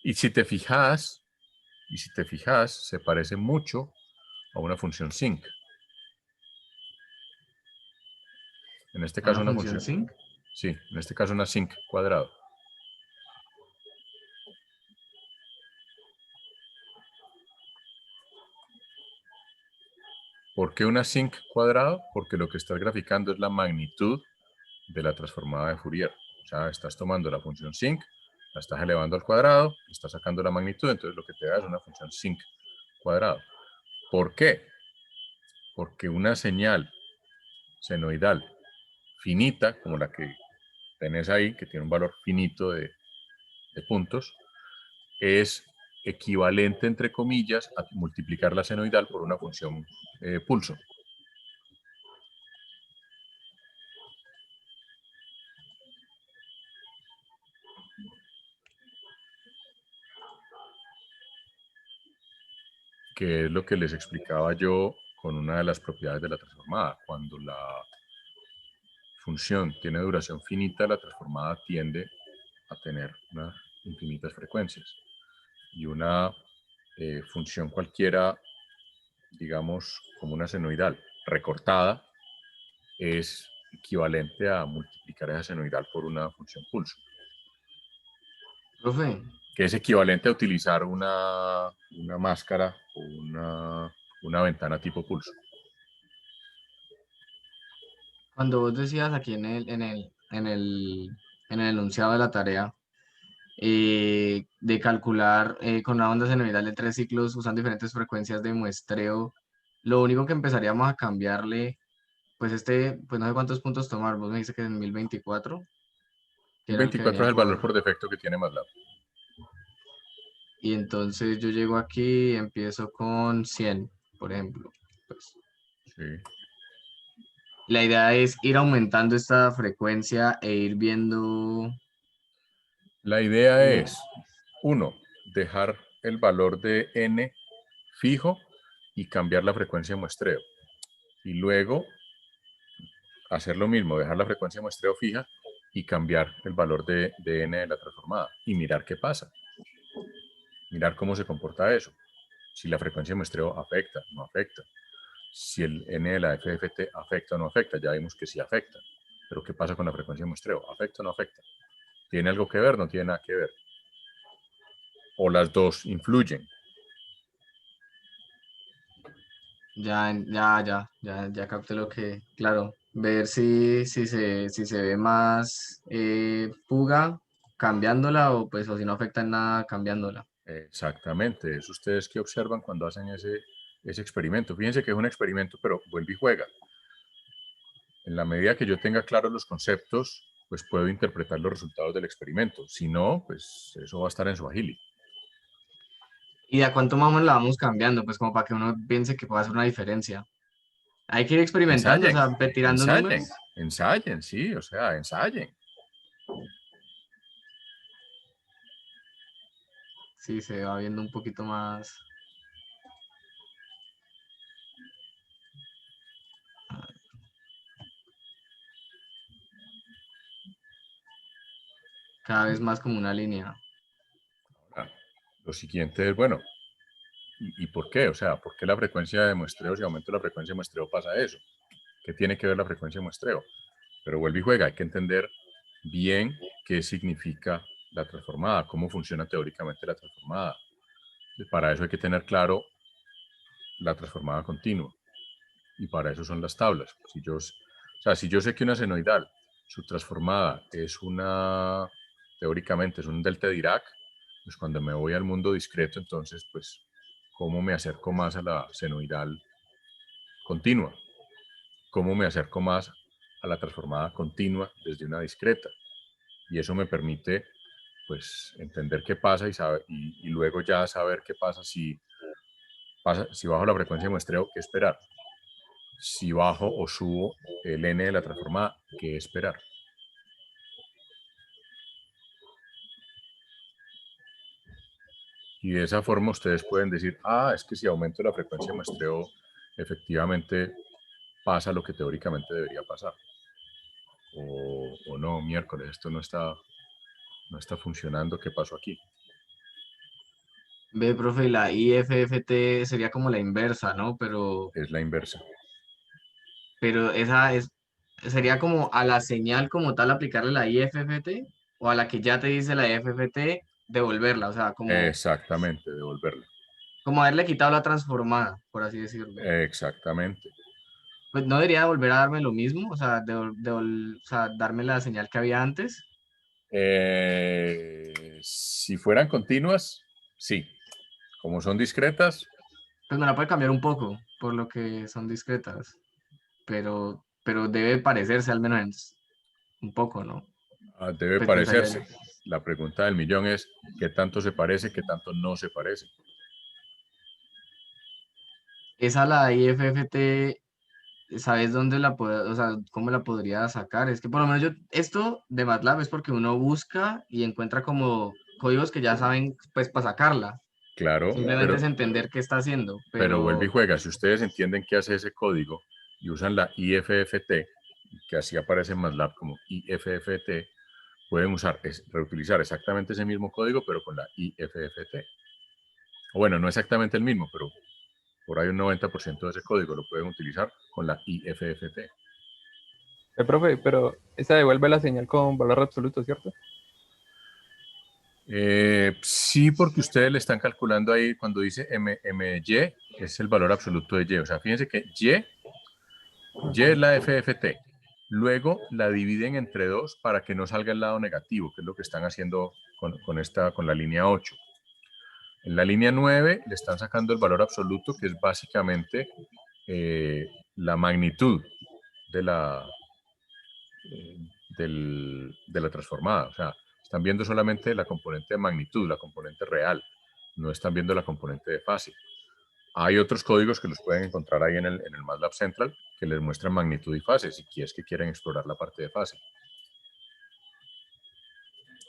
Y si te fijas, se parece mucho a una función sinc. En este caso Una una función función, sync. sí, en este caso una sinc cuadrado. ¿Por qué una sinc cuadrado? Porque lo que estás graficando es la magnitud de la transformada de Fourier. O sea, estás tomando la función sinc, la estás elevando al cuadrado, estás sacando la magnitud, entonces lo que te da es una función sinc cuadrado. ¿Por qué? Porque una señal senoidal finita, como la que tenés ahí, que tiene un valor finito de puntos, es equivalente, entre comillas, a multiplicar la senoidal por una función pulso. Que es lo que les explicaba yo con una de las propiedades de la transformada. Cuando función tiene duración finita, la transformada tiende a tener unas infinitas frecuencias. Y una función cualquiera, digamos, como una senoidal recortada, es equivalente a multiplicar esa senoidal por una función pulso, Profe, que es equivalente a utilizar una máscara o una ventana tipo pulso. cuando vos decías aquí en el enunciado de la tarea, de calcular con una onda senoidal de 3 ciclos usando diferentes frecuencias de muestreo, lo único que empezaríamos a cambiarle, pues pues no sé cuántos puntos tomar, vos me dijiste que en 1024, que era el que 24 venía es el valor por... por defecto que tiene MATLAB. Y entonces yo llego aquí y empiezo con 100, por ejemplo. Pues, Sí. la idea es ir aumentando esta frecuencia e ir viendo... La idea es, 1, dejar el valor de n fijo y cambiar la frecuencia de muestreo. Y luego hacer lo mismo, dejar la frecuencia de muestreo fija y cambiar el valor de n de la transformada y mirar qué pasa. Mirar cómo se comporta eso. Si la frecuencia de muestreo afecta, no afecta. Si el n de la FFT afecta o no afecta, ya vimos que sí afecta. Pero ¿qué pasa con la frecuencia de muestreo? ¿Afecta o no afecta? ¿Tiene algo que ver? No tiene nada que ver. O las dos influyen. Ya capté lo que, claro, ver si se ve más fuga cambiándola o si no afecta en nada cambiándola. Exactamente. Es ustedes que observan cuando hacen ese experimento. Fíjense que es un experimento, pero vuelve y juega. En la medida que yo tenga claros los conceptos, pues puedo interpretar los resultados del experimento. Si no, pues eso va a estar en su agili. ¿Y de a cuánto más o menos la vamos cambiando? Pues como para que uno piense que puede hacer una diferencia. Hay que ir experimentando, o Ensayen, sea, tirando ensayen, números. ensayen, sí, o sea, ensayen. Sí, se va viendo un poquito más. Cada vez más como una línea. Ahora, lo siguiente es, bueno, ¿y por qué? O sea, ¿por qué la frecuencia de muestreo, si aumento la frecuencia de muestreo pasa eso? ¿Qué tiene que ver la frecuencia de muestreo? Pero vuelve y juega, hay que entender bien qué significa la transformada, cómo funciona teóricamente la transformada. Y para eso hay que tener claro la transformada continua. Y para eso son las tablas. Si yo sé que una senoidal, su transformada es teóricamente es un delta de Dirac, pues cuando me voy al mundo discreto, entonces, pues, ¿cómo me acerco más a la senoidal continua? ¿Cómo me acerco más a la transformada continua desde una discreta? Y eso me permite, pues, entender qué pasa y luego ya saber qué pasa si bajo la frecuencia de muestreo, qué esperar. Si bajo o subo el n de la transformada, qué esperar. Y de esa forma ustedes pueden decir, es que si aumento la frecuencia de muestreo, efectivamente pasa lo que teóricamente debería pasar. O no, miércoles, esto no está funcionando, ¿qué pasó aquí? Ve, profe, y la IFFT sería como la inversa, ¿no? Es la inversa. Pero sería como a la señal como tal aplicarle la IFFT o a la que ya te dice la IFFT devolverla, o sea, Exactamente, devolverla. como haberle quitado la transformada, por así decirlo. Exactamente. Pues no debería volver a darme lo mismo, o sea, o sea, darme la señal que había antes. Si fueran continuas, sí. Como son discretas, Pues me la puede cambiar un poco, por lo que son discretas, pero debe parecerse al menos un poco, ¿no? debe Pues pensaría yo. parecerse. La pregunta del millón es, ¿qué tanto se parece, qué tanto no se parece? Esa la IFFT, ¿sabes dónde o sea, cómo la podría sacar? Es que por lo menos esto de MATLAB es porque uno busca y encuentra como códigos que ya saben, pues, para sacarla. Claro, Simplemente es entender qué está haciendo, pero vuelve y pero juega. Si ustedes entienden qué hace ese código y usan la IFFT, que así aparece en MATLAB como IFFT, pueden reutilizar exactamente ese mismo código, pero con la IFFT. O bueno, no exactamente el mismo, pero por ahí un 90% de ese código lo pueden utilizar con la IFFT. Profe, pero esa devuelve la señal con valor absoluto, ¿cierto? Sí, porque ustedes le están calculando ahí cuando dice MY, es el valor absoluto de Y. O sea, fíjense que Y es la FFT. Luego la dividen entre 2 para que no salga el lado negativo, que es lo que están haciendo con la línea 8. En la línea 9 le están sacando el valor absoluto, que es básicamente la magnitud de de la transformada. O sea, están viendo solamente la componente de magnitud, la componente real. No están viendo la componente de fase. Hay otros códigos que los pueden encontrar ahí en el MATLAB Central que les muestran magnitud y fase, si es que quieren explorar la parte de fase.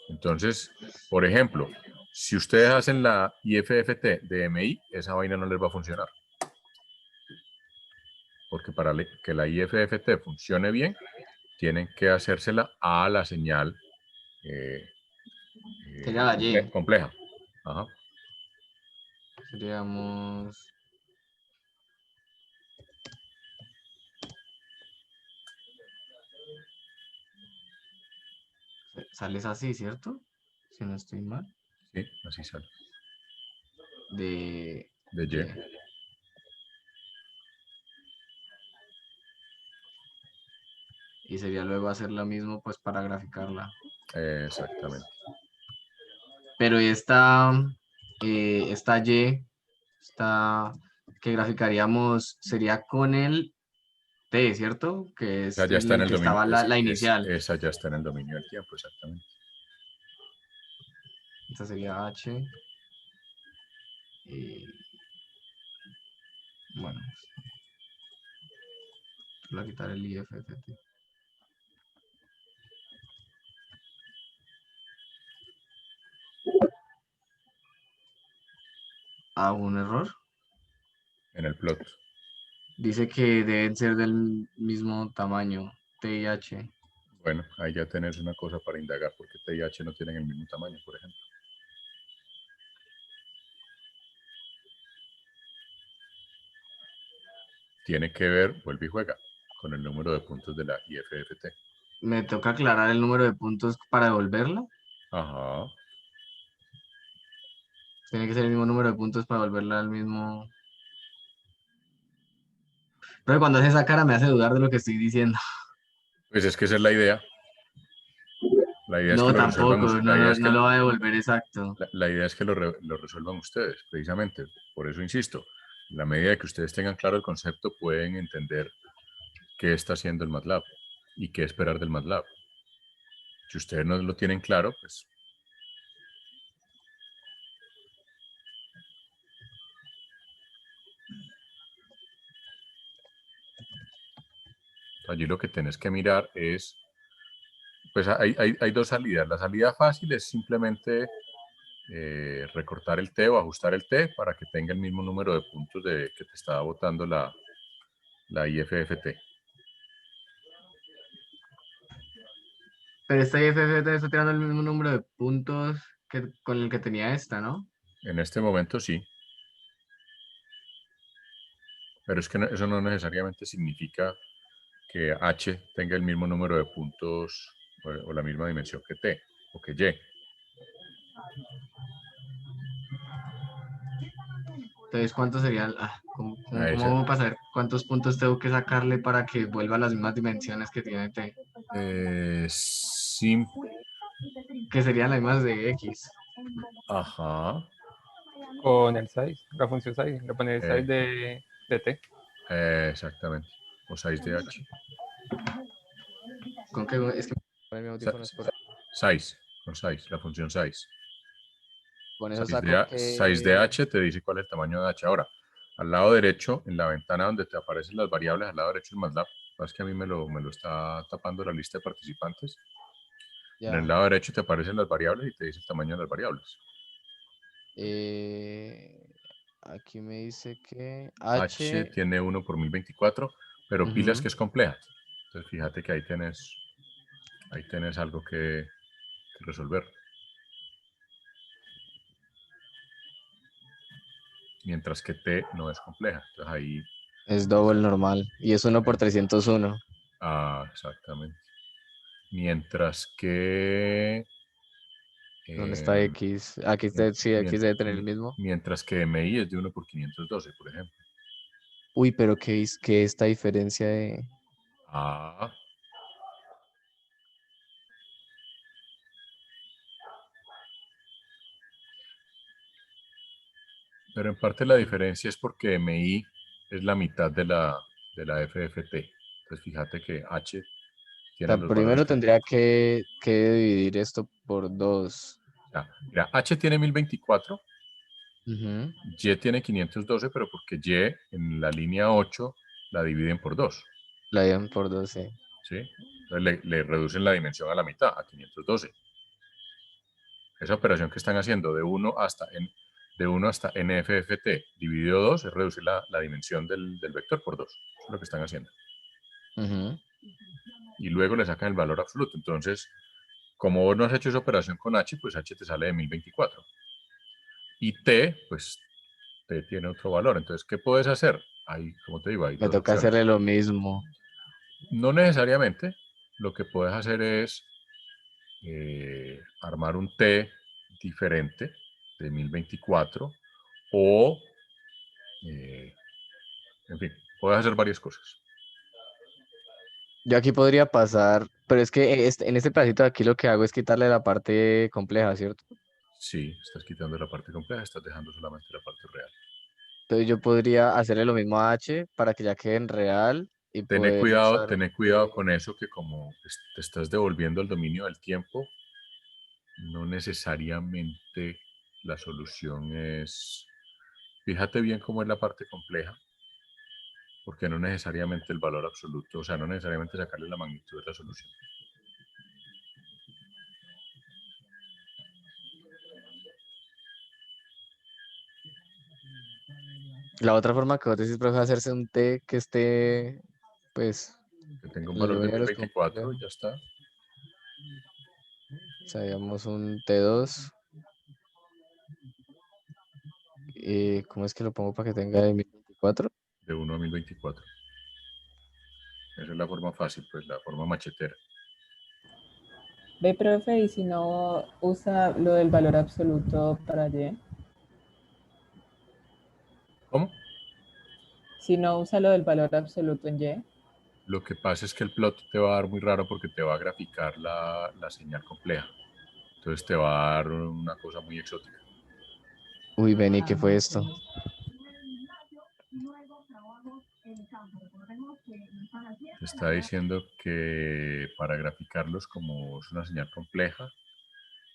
Entonces, por ejemplo, si ustedes hacen la IFFT de MI, esa vaina no les va a funcionar. Porque para que la IFFT funcione bien, tienen que hacérsela a la señal Sería la Y. compleja. Ajá. Seríamos... Sales así, ¿cierto? Si no estoy mal. Sí, así sale. De De Y. Y sería luego hacer lo mismo pues para graficarla. Exactamente. Pero esta Y, esta que graficaríamos sería con el T, ¿cierto? Que O sea, es ya está en el el que dominio. estaba la inicial. Esa ya está en el dominio del tiempo, exactamente. Esta sería H. Y bueno, voy a quitar el IFFT. Ah, un error. En el plot. Dice que deben ser del mismo tamaño, T y H. Bueno, ahí ya tenés una cosa para indagar, porque T y H no tienen el mismo tamaño, por ejemplo. Tiene que ver, vuelve y juega, con el número de puntos de la IFFT. Me toca aclarar el número de puntos para devolverla. Ajá. Tiene que ser el mismo número de puntos para devolverla al mismo. Pero cuando hace esa cara me hace dudar de lo que estoy diciendo. Pues es que esa es la idea. La idea es que No, lo resuelvan, tampoco, no lo va a devolver exacto. la idea es que lo resuelvan ustedes, precisamente. Por eso insisto, en la medida que ustedes tengan claro el concepto, pueden entender qué está haciendo el MATLAB y qué esperar del MATLAB. Si ustedes no lo tienen claro, pues allí lo que tenés que mirar es, pues hay dos salidas. La salida fácil es simplemente recortar el T o ajustar el T para que tenga el mismo número de puntos que te estaba botando la IFFT. Pero esta IFFT está tirando el mismo número de puntos que con el que tenía esta, ¿no? En este momento sí, pero es que eso no necesariamente significa que H tenga el mismo número de puntos o la misma dimensión que T o que Y. Entonces, ¿cuántos serían? ¿Cómo Ese, vamos a pasar cuántos puntos tengo que sacarle para que vuelva a las mismas dimensiones que tiene T? sim, Que serían las mismas de X. ajá, Con el size, la función size, le pone el size de T. exactamente, o 6DH. ¿Con qué? Es que poner mis audífonos por... Size, con size, la función size. Con eso saco que... 6DH te dice cuál es el tamaño de H. Ahora, al lado derecho, en la ventana donde te aparecen las variables, al lado derecho el MATLAB, es que a mí me lo está tapando la lista de participantes. En el Ya. lado derecho te aparecen las variables y te dice el tamaño de las variables. Aquí me dice que H H... tiene 1 por 1024, pero pilas Ujú. que es compleja. Entonces fíjate que ahí tenés algo que resolver. Mientras que T no es compleja. Entonces ahí, Es double normal. Y es 1 por 301. exactamente. Mientras que ¿Dónde está em, X? Aquí sí, X debe tener el mismo. mientras que MI es de 1 por 512, por ejemplo. Uy, pero ¿qué esta diferencia de...? Ah, pero en parte la diferencia es porque MI es la mitad de la FFT. Entonces fíjate que H O tiene sea, los valores primero que... tendría que dividir esto por 2. Mira, H tiene 1024, Ujú. Y tiene 512, pero porque Y en la línea 8 la dividen por 2, La dividen por 2, sí. ¿sí? Entonces le reducen la dimensión a la mitad, a 512. Esa operación que están haciendo de 1 hasta NFFT dividido 2 es reducir la dimensión del vector por 2. Eso es lo que están haciendo. Ujú. Y luego le sacan el valor absoluto. Entonces, como vos no has hecho esa operación con H, pues H te sale de 1024. Y T, pues T tiene otro valor. Entonces, ¿qué puedes hacer? Ahí, como te digo, hay Me dos toca opciones. hacerle lo mismo. No necesariamente. Lo que puedes hacer es armar un T diferente de 1024 o, en fin, puedes hacer varias cosas. Yo aquí podría pasar, pero es que en este pedacito de aquí lo que hago es quitarle la parte compleja, ¿cierto? Sí, estás quitando la parte compleja, estás dejando solamente la parte real. Entonces yo podría hacerle lo mismo a H para que ya quede en real y poder usar un Tené cuidado T. con eso, que como te estás devolviendo el dominio del tiempo, no necesariamente la solución es... Fíjate bien cómo es la parte compleja, porque no necesariamente el valor absoluto, o sea, no necesariamente sacarle la magnitud de la solución. La otra forma que vos decís, profe, es hacerse un T que esté, pues, Que tenga un en el valor de dominio de los 1024 complejos. y ya está. O sea, digamos un T2. ¿Y cómo es que lo pongo para que tenga de 1024? De 1 a 1024. Esa es la forma fácil, pues la forma machetera. Ve, profe, y si no usa lo del valor absoluto para Y, ¿Cómo? si no usa lo del valor absoluto en Y, Lo que pasa es que el plot te va a dar muy raro porque te va a graficar la señal compleja. Entonces te va a dar una cosa muy exótica. Uy, Benny, ¿qué fue esto? Te está diciendo que para graficarlos, como es una señal compleja,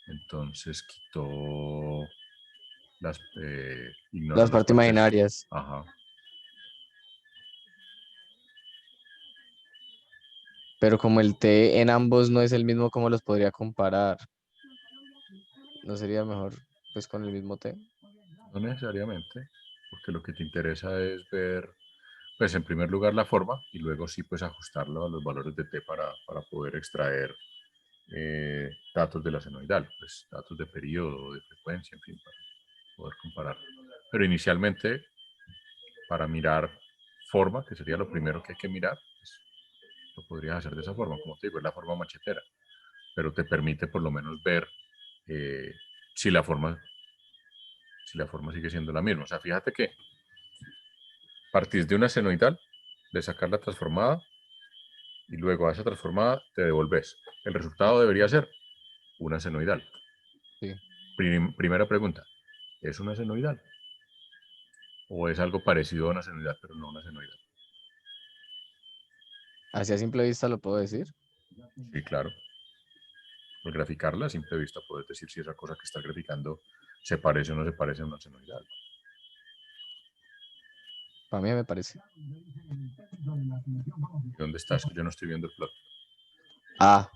entonces quitó ignoró Las las partes partes. imaginarias. Ajá. Pero como el T en ambos no es el mismo, ¿cómo los podría comparar? ¿No sería mejor, pues, con el mismo T? No necesariamente, porque lo que te interesa es ver, pues en primer lugar la forma y luego sí pues ajustarlo a los valores de t para poder extraer datos de la senoidal, pues datos de periodo, de frecuencia, en fin, para poder comparar. Pero inicialmente, para mirar forma, que sería lo primero que hay que mirar, pues, lo podrías hacer de esa forma, como te digo, es la forma machetera, pero te permite por lo menos ver eh, si la forma sigue siendo la misma. O sea, fíjate que partís de una senoidal, de sacar la transformada y luego a esa transformada te devolves. El resultado debería ser una senoidal. Sí. Primera pregunta, ¿es una senoidal? ¿O es algo parecido a una senoidal, pero no una senoidal? Así a simple vista lo puedo decir. Sí, claro. Al graficarla, a simple vista, puedes decir si esa cosa que está graficando se parece o no se parece a una senoidal. Para mí me parece. ¿Y dónde estás? Yo no estoy viendo el plot. Ah,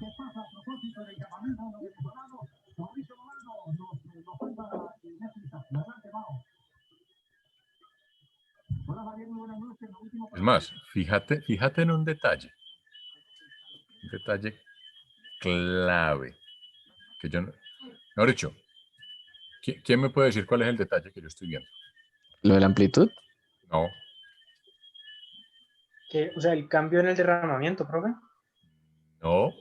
Es más, fíjate en un detalle. detalle clave. Que yo no... Mejor dicho, ¿quién me puede decir cuál es el detalle que yo estoy viendo? ¿Lo de la amplitud? No, O sea, el cambio en el derramamiento, profe. no.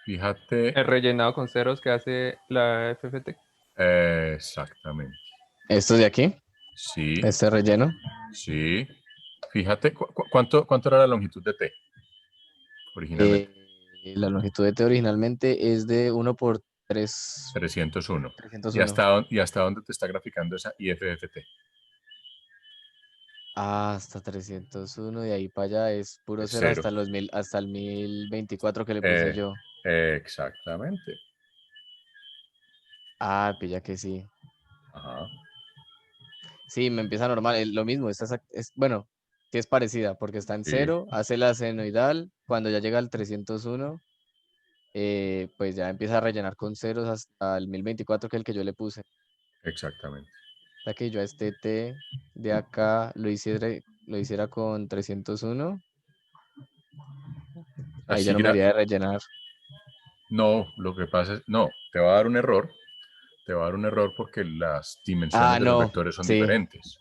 Fíjate, El rellenado con ceros que hace la FFT. exactamente. ¿Esto de aquí? Sí, ¿Este relleno? sí. Fíjate, ¿cuánto era la longitud de T originalmente? La longitud de T originalmente es de 1 por 3, 301. 301. ¿Y hasta dónde te está graficando esa IFFT? Hasta 301 y ahí para allá es puro Es cero cero. hasta el 1024 que le puse yo. Exactamente. Ah, pilla que sí. Ajá. Sí, me empieza normal. Lo mismo, bueno, que es parecida porque está en Sí, 0, hace la senoidal. Cuando ya llega al 301, pues ya empieza a rellenar con ceros hasta el 1024 que es el que yo le puse. exactamente. O sea que yo a este T de acá lo hiciera con 301, ahí ya Así no me haría de rellenar. No, lo que pasa es, no, te va a dar un error. Te va a dar un error porque las dimensiones Ah, de los no, vectores son sí, diferentes.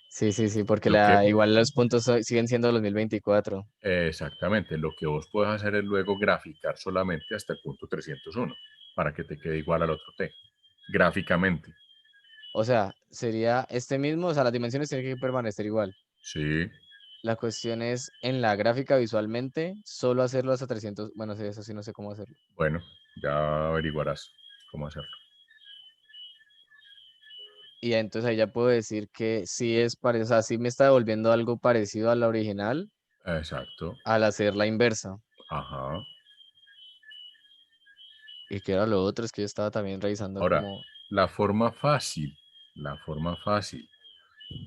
sí, porque Lo que, igual los puntos siguen siendo los 1024. exactamente, lo que vos puedes hacer es luego graficar solamente hasta el punto 301 para que te quede igual al otro T, gráficamente. O sea, sería este mismo, o sea, las dimensiones tienen que permanecer igual. Sí, La cuestión es en la gráfica visualmente, solo hacerlo hasta 300. Bueno, sí, eso sí no sé cómo hacerlo. bueno, ya averiguarás cómo hacerlo. Y entonces ahí ya puedo decir que sí es parecido, o sea, sí me está devolviendo algo parecido a la original Exacto, al hacer la inversa. ajá. Y que era lo otro, es que yo estaba también revisando Ahora, como, la la forma fácil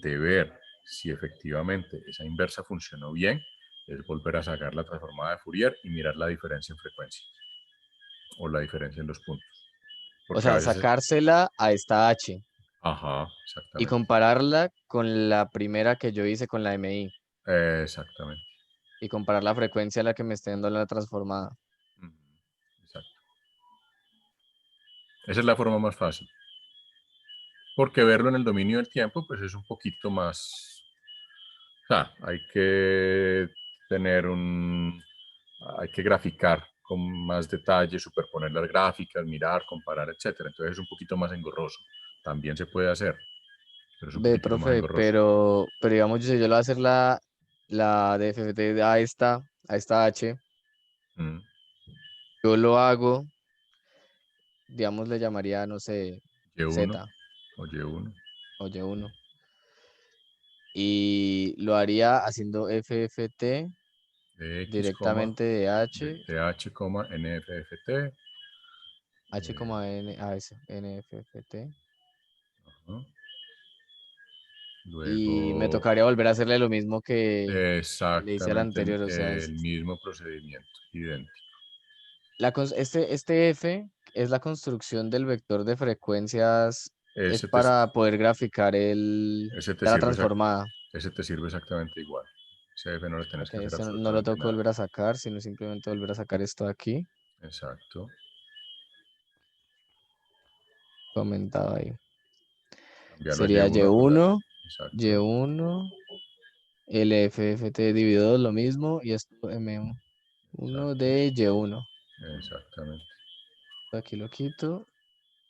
de ver si efectivamente esa inversa funcionó bien es volver a sacar la transformada de Fourier y mirar la diferencia en frecuencia o la diferencia en los puntos. o Porque a sea, veces, sacársela a esta H ajá, y exactamente, compararla con la primera que yo hice con la MI exactamente, y comparar la frecuencia a la que me esté dando la transformada. ujú, exacto. Esa es la forma más fácil. Porque verlo en el dominio del tiempo, pues es un poquito más, o sea, tener hay que graficar con más detalle, superponer las gráficas, mirar, comparar, etcétera. Entonces es un poquito más engorroso. También se puede hacer, pero es un Ve, poquitico más profe, engorroso. pero digamos, si yo le voy a hacer la de FFT a esta H, Mm, yo lo hago, digamos, le llamaría, no sé, Y1 Z o Y1 o Y1. Y lo haría haciendo FFT de X, directamente de H, de H, NFFT. H, N, NFFT. Ajá. Y me Luego, tocaría volver a hacerle lo mismo que le hice al exactamente anterior. O sea, el mismo procedimiento, idéntico. este F es la construcción del vector de frecuencias, es Ese te, para poder graficar ese te la sirve, transformada. ese te sirve exactamente igual. Ese F no le tenés Ok, que hacer eso no lo absolutamente tengo que nada. volver a sacar, sino simplemente volver a sacar esto de aquí, Exacto. comentado ahí. Cambiarlo a Sería Y1 por la... Y1, Exacto. Y1, LFFT dividido lo mismo y esto M1 Exacto. de Y1. Exactamente. Aquí lo quito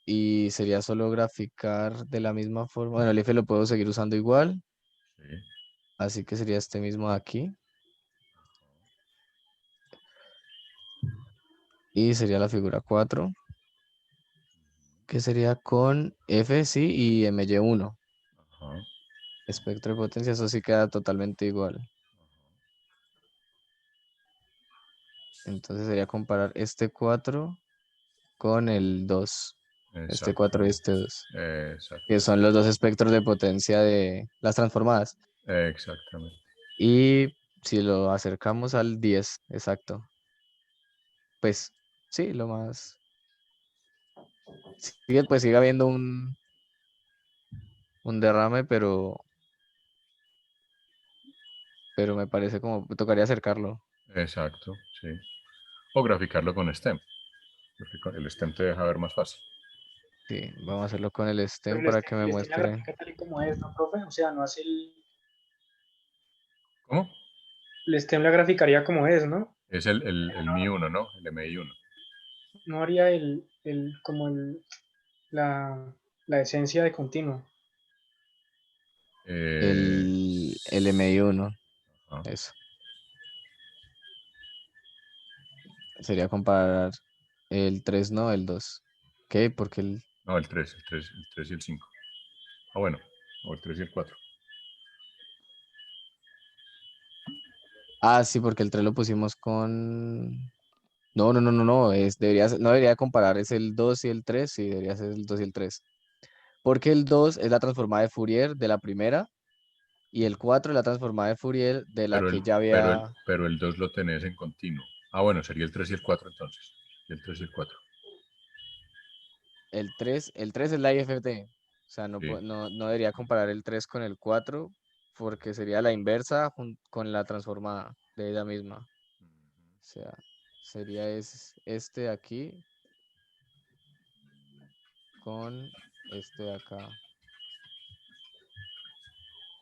y sería solo graficar de la misma forma. Bueno, el F lo puedo seguir usando igual, Sí. así que sería este mismo de aquí. Y sería la figura 4, que sería con F, sí, y MY1. Ajá. Espectro de potencia, eso sí queda totalmente igual. Entonces sería comparar este 4 con el 2. Este 4 y Exactamente. este 2. Que Exactamente. son los dos espectros de potencia de las transformadas. Exactamente. Y si lo acercamos al 10, exacto. Pues sí, lo más. Sigue habiendo un derrame, pero me parece como tocaría acercarlo. Exacto, sí. O graficarlo con STEM, porque con el STEM te deja ver más fácil. Sí, vamos a hacerlo con el Pero stem para que me el stem la muestre. gráfica tal y como es, ¿no, profe? O sea, no hace ¿Cómo? el stem la graficaría como es, ¿no? Es el Mi 1, ¿no? El MI1. No haría como la esencia de continuo. El MI1, Ajá. eso. Sería comparar el 3 no, el 2. ¿Qué? Porque el... No, el 3 y el 5. Ah, bueno, o el 3 y el 4. Ah, sí, porque el 3 lo pusimos con... No, no, no, no, no, no debería comparar, es el 2 y el 3, sí, debería ser el 2 y el 3. Porque el 2 es la transformada de Fourier de la primera y el 4 es la transformada de Fourier de la Pero el, que ya pero el, había... pero el 2 lo tenés en continuo. Ah, bueno, sería el 3 y el 4 entonces. El 3 y el 4. El tres es la IFT. O sea, Sí. no debería comparar el 3 con el 4 porque sería la inversa con la transformada de ella misma. O sea, sería este de aquí con este de acá.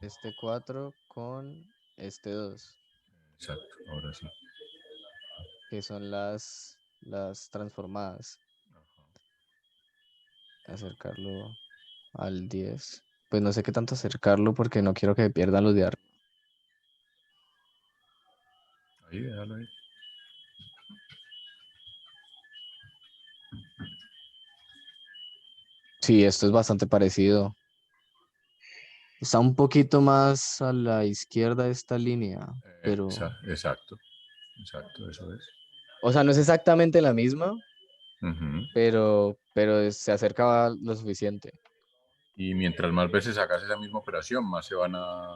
Este 4 con este 2 Exacto, ahora sí. que son las transformadas. Acercarlo al 10. Pues no sé qué tanto acercarlo porque no quiero que pierdan los de arriba. Ahí, déjalo ahí. Sí, esto es bastante parecido. Está un poquito más a la izquierda de esta línea, pero, Exacto, exacto, eso es. o sea, no es exactamente la misma, Ujú. pero se acerca lo suficiente. Y mientras más veces hagas esa misma operación, más se van a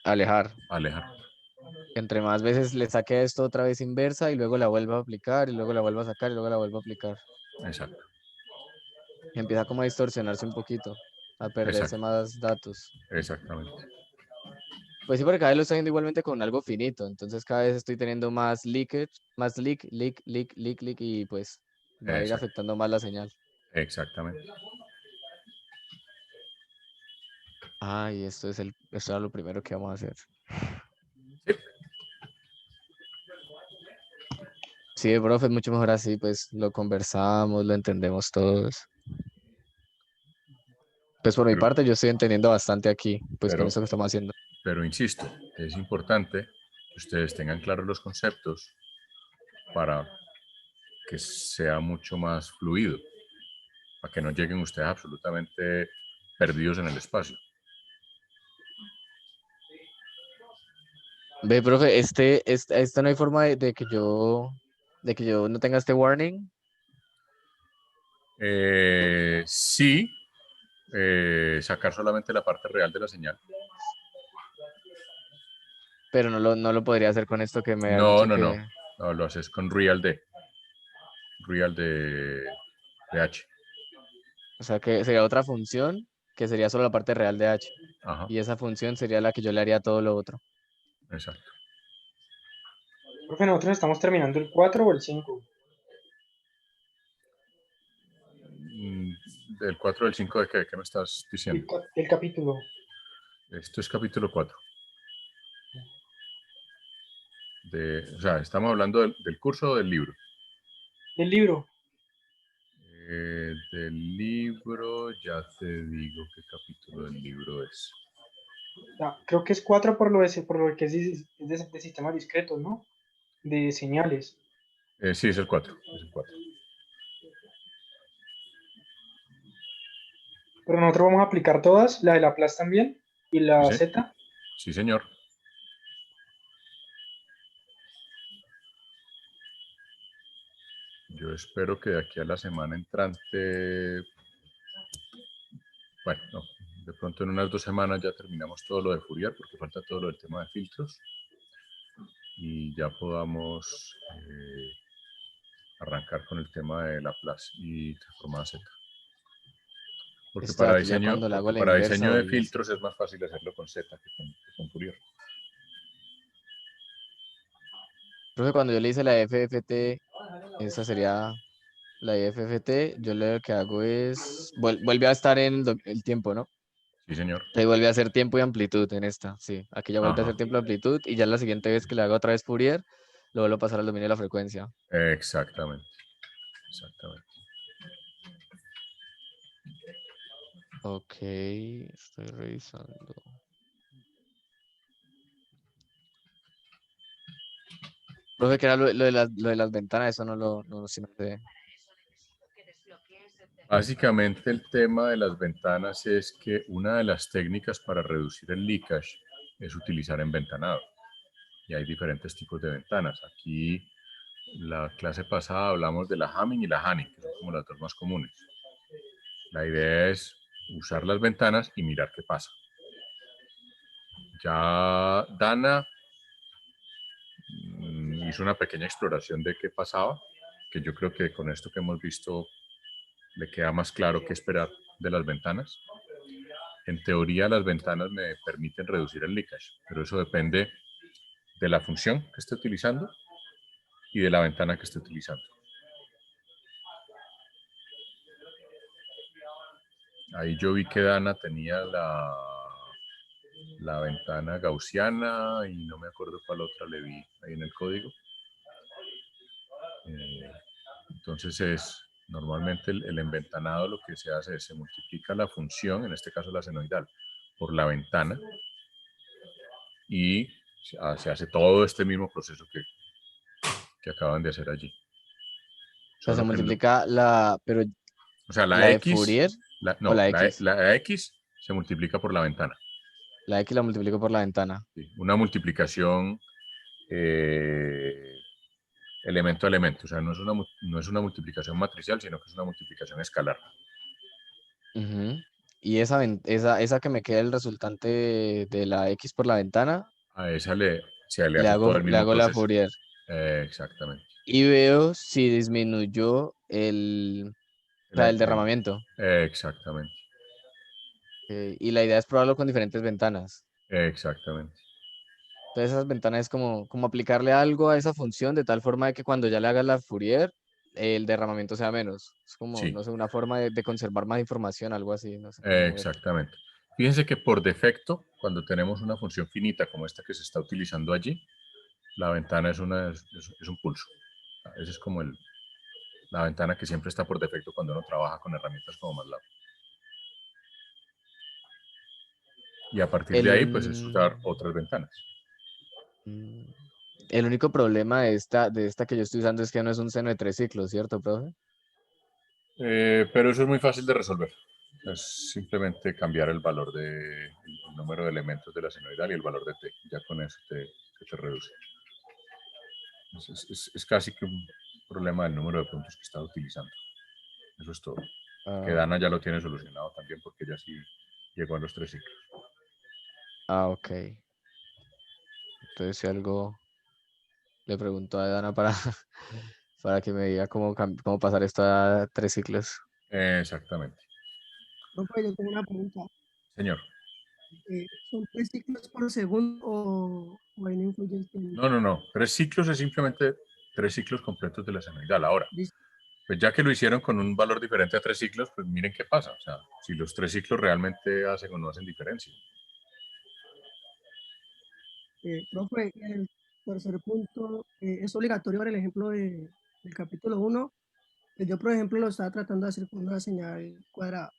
Alejar. alejar. Entre más veces le saque esto otra vez inversa y luego la vuelva a aplicar y luego la vuelva a sacar y luego la vuelva a aplicar. Exacto, Y empieza como a distorsionarse un poquito, a perderse exacto, más datos. exactamente. Pues sí, porque cada vez lo estoy haciendo igualmente con algo finito, entonces cada vez estoy teniendo más leakage, más leak, y pues va a ir Exacto, afectando más la señal. exactamente. Ah, y esto era lo primero que vamos a hacer. Sí, Sí, profe, es mucho mejor así, pues lo conversamos, lo entendemos todos. Pues por mi pero, parte yo estoy entendiendo bastante aquí, pues con pero, esto que estamos haciendo. pero insisto, es importante que ustedes tengan claros los conceptos para que sea mucho más fluido, para que no lleguen ustedes absolutamente perdidos en el espacio. Ve, profe, esta no hay forma de que yo no tenga este warning, Sí, sacar solamente la parte real de la señal. pero no lo podría hacer con esto que me has No, dicho no, no, que, no, lo haces con Real de H. o sea, que sería otra función que sería solo la parte real de H. Ajá, Y esa función sería la que yo le haría todo lo otro. exacto. Profe, nosotros estamos terminando el 4 o el 5. Mm, Del 4 del 5 de qué me estás diciendo. El capítulo. Esto es capítulo 4. O sea, estamos hablando del curso o del libro. Del libro. Del libro, ya te digo qué capítulo del libro es. Creo que es 4 por lo que es de sistemas discretos, ¿no? De señales. Sí, es el 4. Es el 4. Pero nosotros vamos a aplicar todas, la de Laplace también y Sí, la Z. sí, señor. Yo espero que de aquí a la semana entrante, bueno, no, de pronto en unas 2 semanas ya terminamos todo lo de Fourier, porque falta todo lo del tema de filtros, y ya podamos arrancar con el tema de Laplace y transformada Z. Porque Esto de para aquí ya diseño, cuando le hago porque la para inversa diseño de olvídese. filtros es más fácil hacerlo con Z que con Fourier. Profe, cuando yo le hice la FFT, esa sería la FFT, yo lo que hago es, vuelve a estar en el tiempo, ¿no? Sí, señor. Entonces vuelve a hacer tiempo y amplitud en esta, sí. Aquí ya vuelve a Ajá. hacer tiempo y amplitud y ya la siguiente vez que le haga otra vez Fourier, lo vuelvo a pasar al dominio de la frecuencia. Exactamente. Exactamente. Ok, estoy revisando. Profe, que era lo de las ventanas, eso sí no sé. Básicamente el tema de las ventanas es que una de las técnicas para reducir el leakage es utilizar enventanado. Y hay diferentes tipos de ventanas. Aquí, la clase pasada hablamos de la Hamming y la Hanning, que son como las dos más comunes. La idea es usar las ventanas y mirar qué pasa. Ya Dana hizo una pequeña exploración de qué pasaba, que yo creo que con esto que hemos visto le queda más claro qué esperar de las ventanas. En teoría, las ventanas me permiten reducir el leakage, pero eso depende de la función que esté utilizando y de la ventana que esté utilizando. Ahí yo vi que Dana tenía la ventana gaussiana y no me acuerdo cuál otra le vi ahí en el código. Entonces normalmente el enventanado lo que se hace es se multiplica la función, en este caso la senoidal, por la ventana y se hace todo este mismo proceso que acaban de hacer allí. O sea, se Solo que multiplica pero o sea, la de Fourier o no, la X. la X se multiplica por la ventana. La X la multiplico por la ventana. Sí, una multiplicación elemento a elemento. O sea, no es una multiplicación matricial, sino que es una multiplicación escalar. Ujú. Y esa que me queda el resultante de la X por la ventana, A esa se le hace todo el le mismo hago la proceso. Fourier. Exactamente. Y veo si disminuyó o sea, el derramamiento. Exactamente. Y la idea es probarlo con diferentes ventanas. Exactamente. Entonces esas ventanas es como aplicarle algo a esa función de tal forma de que cuando ya le hagas la Fourier, el derramamiento sea menos. Es como, Sí, no sé, una forma de conservar más información, algo así, no sé cómo ver. exactamente. Fíjense que por defecto, cuando tenemos una función finita como esta que se está utilizando allí, la ventana es un pulso. Esa es como la ventana que siempre está por defecto cuando uno trabaja con herramientas como MATLAB. Y a partir de ahí, pues es usar otras ventanas. Mm, El único problema de esta que yo estoy usando es que no es un seno de 3 ciclos, ¿cierto, profe? Pero eso es muy fácil de resolver. Es simplemente cambiar el valor el número de elementos de la senoidal y el valor de t. Ya con eso se te reduce. Es casi que un problema del número de puntos que está utilizando. Eso es todo. Que Ah, Dana ya lo tiene solucionado también porque ya sí llegó a los 3 ciclos. ok. Entonces si algo le pregunto a Dana para, para que me diga cómo pasar esto a 3 ciclos. Exactamente. Profe, yo tengo una pregunta. Señor. ¿Son 3 ciclos por segundo o ahí no influye el tiempo? No. 3 ciclos es simplemente 3 ciclos completos de la senoidal. Ahora, Listo. pues ya que lo hicieron con un valor diferente a 3 ciclos, pues miren qué pasa. O sea, si los 3 ciclos realmente hacen o no hacen diferencia. Profe, el tercer punto es obligatorio para el ejemplo del capítulo 1. Yo, por ejemplo, lo estaba tratando de hacer con una señal cuadrada.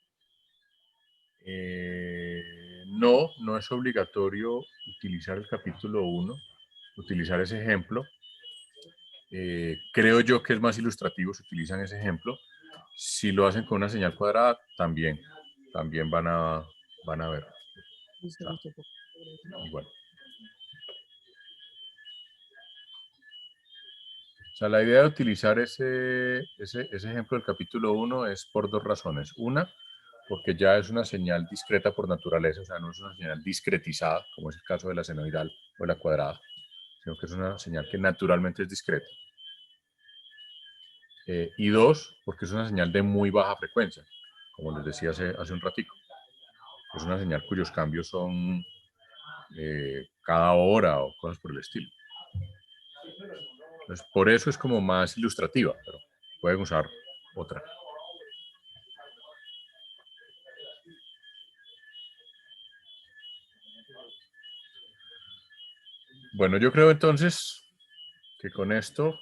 No es obligatorio utilizar el capítulo 1, utilizar ese ejemplo. Creo yo que es más ilustrativo si utilizan ese ejemplo. Si lo hacen con una señal cuadrada, también van a ver. Listo, Ah, listo, profe. igual. O sea, la idea de utilizar ese ejemplo del capítulo 1 es por dos razones. Una, porque ya es una señal discreta por naturaleza, o sea, no es una señal discretizada, como es el caso de la senoidal o la cuadrada, sino que es una señal que naturalmente es discreta. Y dos, porque es una señal de muy baja frecuencia, como les decía hace un ratico. Es una señal cuyos cambios son cada hora o cosas por el estilo. Entonces, por eso es como más ilustrativa, pero pueden usar otra. Bueno, yo creo entonces que con esto,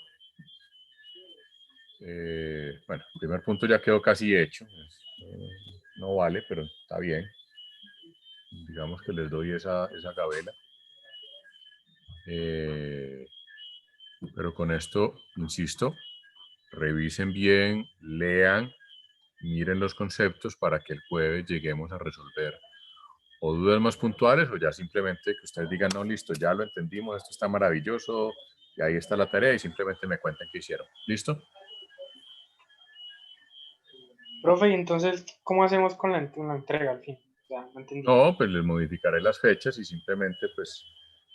bueno, el primer punto ya quedó casi hecho. No vale, pero está bien. Digamos que les doy esa gabela. Pero con esto, insisto, revisen bien, lean, miren los conceptos para que el jueves lleguemos a resolver o dudas más puntuales o ya simplemente que ustedes digan, no, listo, ya lo entendimos, esto está maravilloso y ahí está la tarea y simplemente me cuentan qué hicieron. ¿Listo? Profe, y entonces, ¿cómo hacemos con la entrega al fin? Ya, no entendí. No, pues les modificaré las fechas y simplemente pues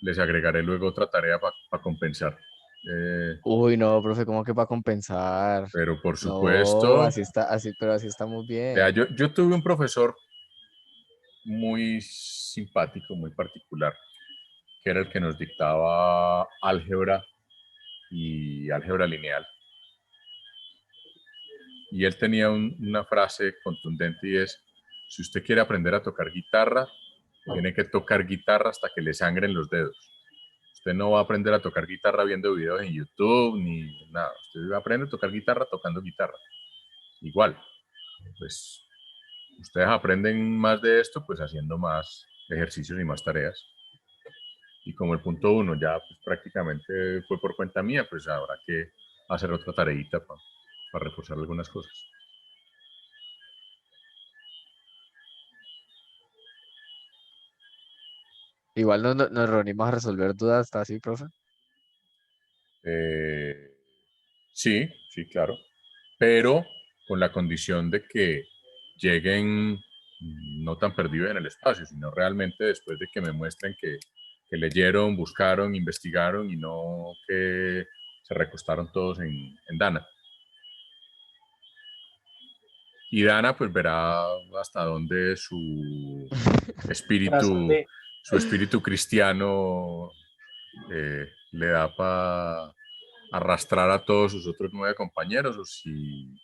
les agregaré luego otra tarea para compensar. Uy, no, profe, ¿cómo que para compensar? Pero por No, supuesto, así está, así, pero así está muy vea, bien. yo tuve un profesor muy simpático, muy particular, que era el que nos dictaba álgebra y álgebra lineal. Y él tenía una frase contundente y es, si usted quiere aprender a tocar guitarra, tiene que tocar guitarra hasta que le sangren los dedos. Usted no va a aprender a tocar guitarra viendo videos en YouTube ni nada. Usted va a aprender a tocar guitarra tocando guitarra. Igual, pues ustedes aprenden más de esto pues haciendo más ejercicios y más tareas. Y como el punto 1 ya pues, prácticamente fue por cuenta mía, pues habrá que hacer otra tareita para reforzar algunas cosas. Igual nos reunimos a resolver dudas, ¿está así, profe? Sí, sí, claro. Pero con la condición de que lleguen no tan perdidos en el espacio, sino realmente después de que me muestren que leyeron, buscaron, investigaron y no que se recostaron todos en Dana. Y Dana pues verá hasta dónde Trascendé. su espíritu cristiano le da para arrastrar a todos sus otros 9 compañeros o si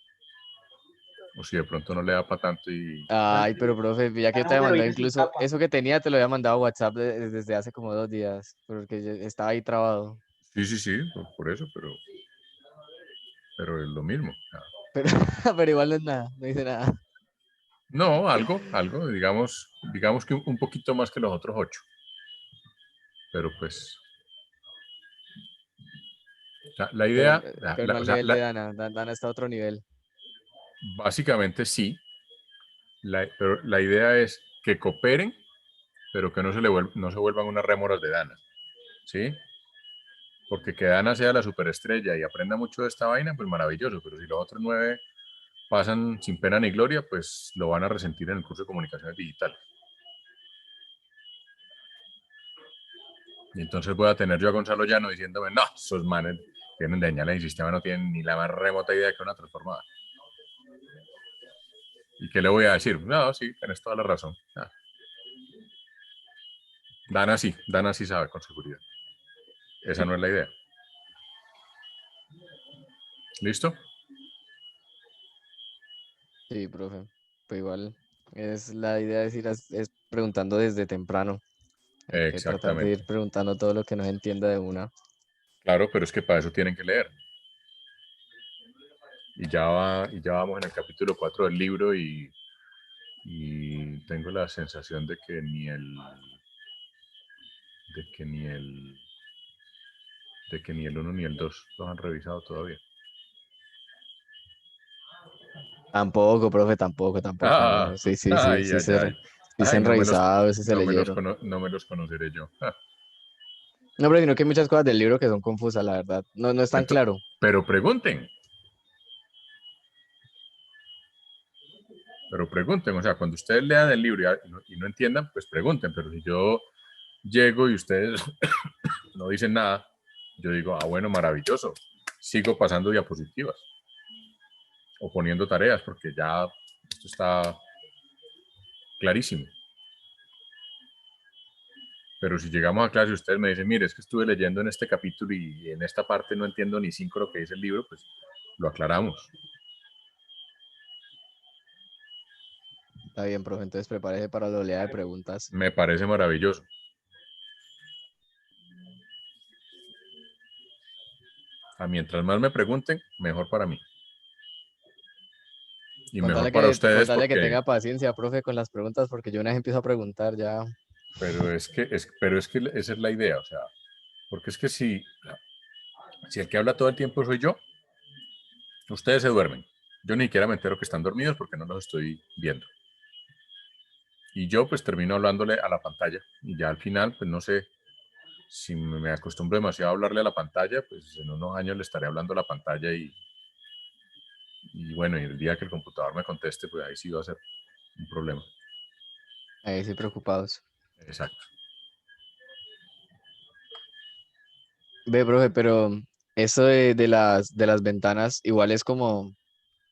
de pronto no le da para tanto y Ay, pero profe, ya que yo te había Pero mandado viene sin incluso tapa. eso que tenía, te lo había mandado a WhatsApp desde hace como 2 días, porque yo estaba ahí trabado. sí, por eso, pero es lo mismo. Pero, pero igual no es nada, no dice nada. No, algo, digamos que un poquito más que los otros 8. Pero pues, la idea, Pero no o al sea, nivel de Dana, Dana está a otro nivel. básicamente sí, pero la idea es que cooperen, pero que no se vuelvan unas rémoras de Dana, ¿sí? Porque que Dana sea la superestrella y aprenda mucho de esta vaina, pues maravilloso, pero si los otros 9 pasan sin pena ni gloria, pues lo van a resentir en el curso de comunicaciones digitales. Y entonces voy a tener yo a Gonzalo Llano diciéndome, no, esos manes tienen de dañar el sistema, no tienen ni la más remota idea de que una transformada. ¿Y qué le voy a decir? No, sí, tienes toda la razón. Dana sí sabe con seguridad. Esa no es la idea. ¿Listo? Sí, profe. Pues igual es la idea es ir es preguntando desde temprano. Hay que tratar de Exactamente. ir preguntando todo lo que no se entienda de una. Claro, pero es que para eso tienen que leer. Y ya vamos en el capítulo 4 del libro y tengo la sensación de que ni el 1 ni el 2 los han revisado todavía. Tampoco, profe, tampoco, no. Sí, sí, sí, Ay, sí, ay, ay. sí se Ay, han revisado, sí se leyeron. no me los conoceré yo. No, pero sino que hay muchas cosas del libro que son confusas, la verdad. No, no es tan claro. Pero pregunten, o sea, cuando ustedes lean el libro y no entiendan, pues pregunten, pero si yo llego y ustedes no dicen nada, yo digo, bueno, maravilloso, sigo pasando diapositivas o poniendo tareas porque ya esto está clarísimo. Pero si llegamos a clase y ustedes me dicen, mire, es que estuve leyendo en este capítulo y en esta parte no entiendo ni 5 lo que dice el libro, pues lo aclaramos. Está bien, profe, entonces prepárese para la oleada de preguntas. Me parece maravilloso. Mientras más me pregunten, mejor para mí. Y mejor para ustedes Contarle que porque... tenga paciencia, profe, con las preguntas, porque yo una vez empiezo a preguntar ya. Pero es que esa es la idea, o sea, porque es que si el que habla todo el tiempo soy yo, ustedes se duermen. Yo ni siquiera me entero que están dormidos porque no los estoy viendo. Y yo pues termino hablándole a la pantalla y ya al final, pues no sé, si me acostumbro demasiado a hablarle a la pantalla, pues en unos años le estaré hablando a la pantalla y bueno, y el día que el computador me conteste, pues ahí sí va a ser un problema. Ahí sí preocupados. Exacto. Ve, profe, pero eso de las ventanas igual es como,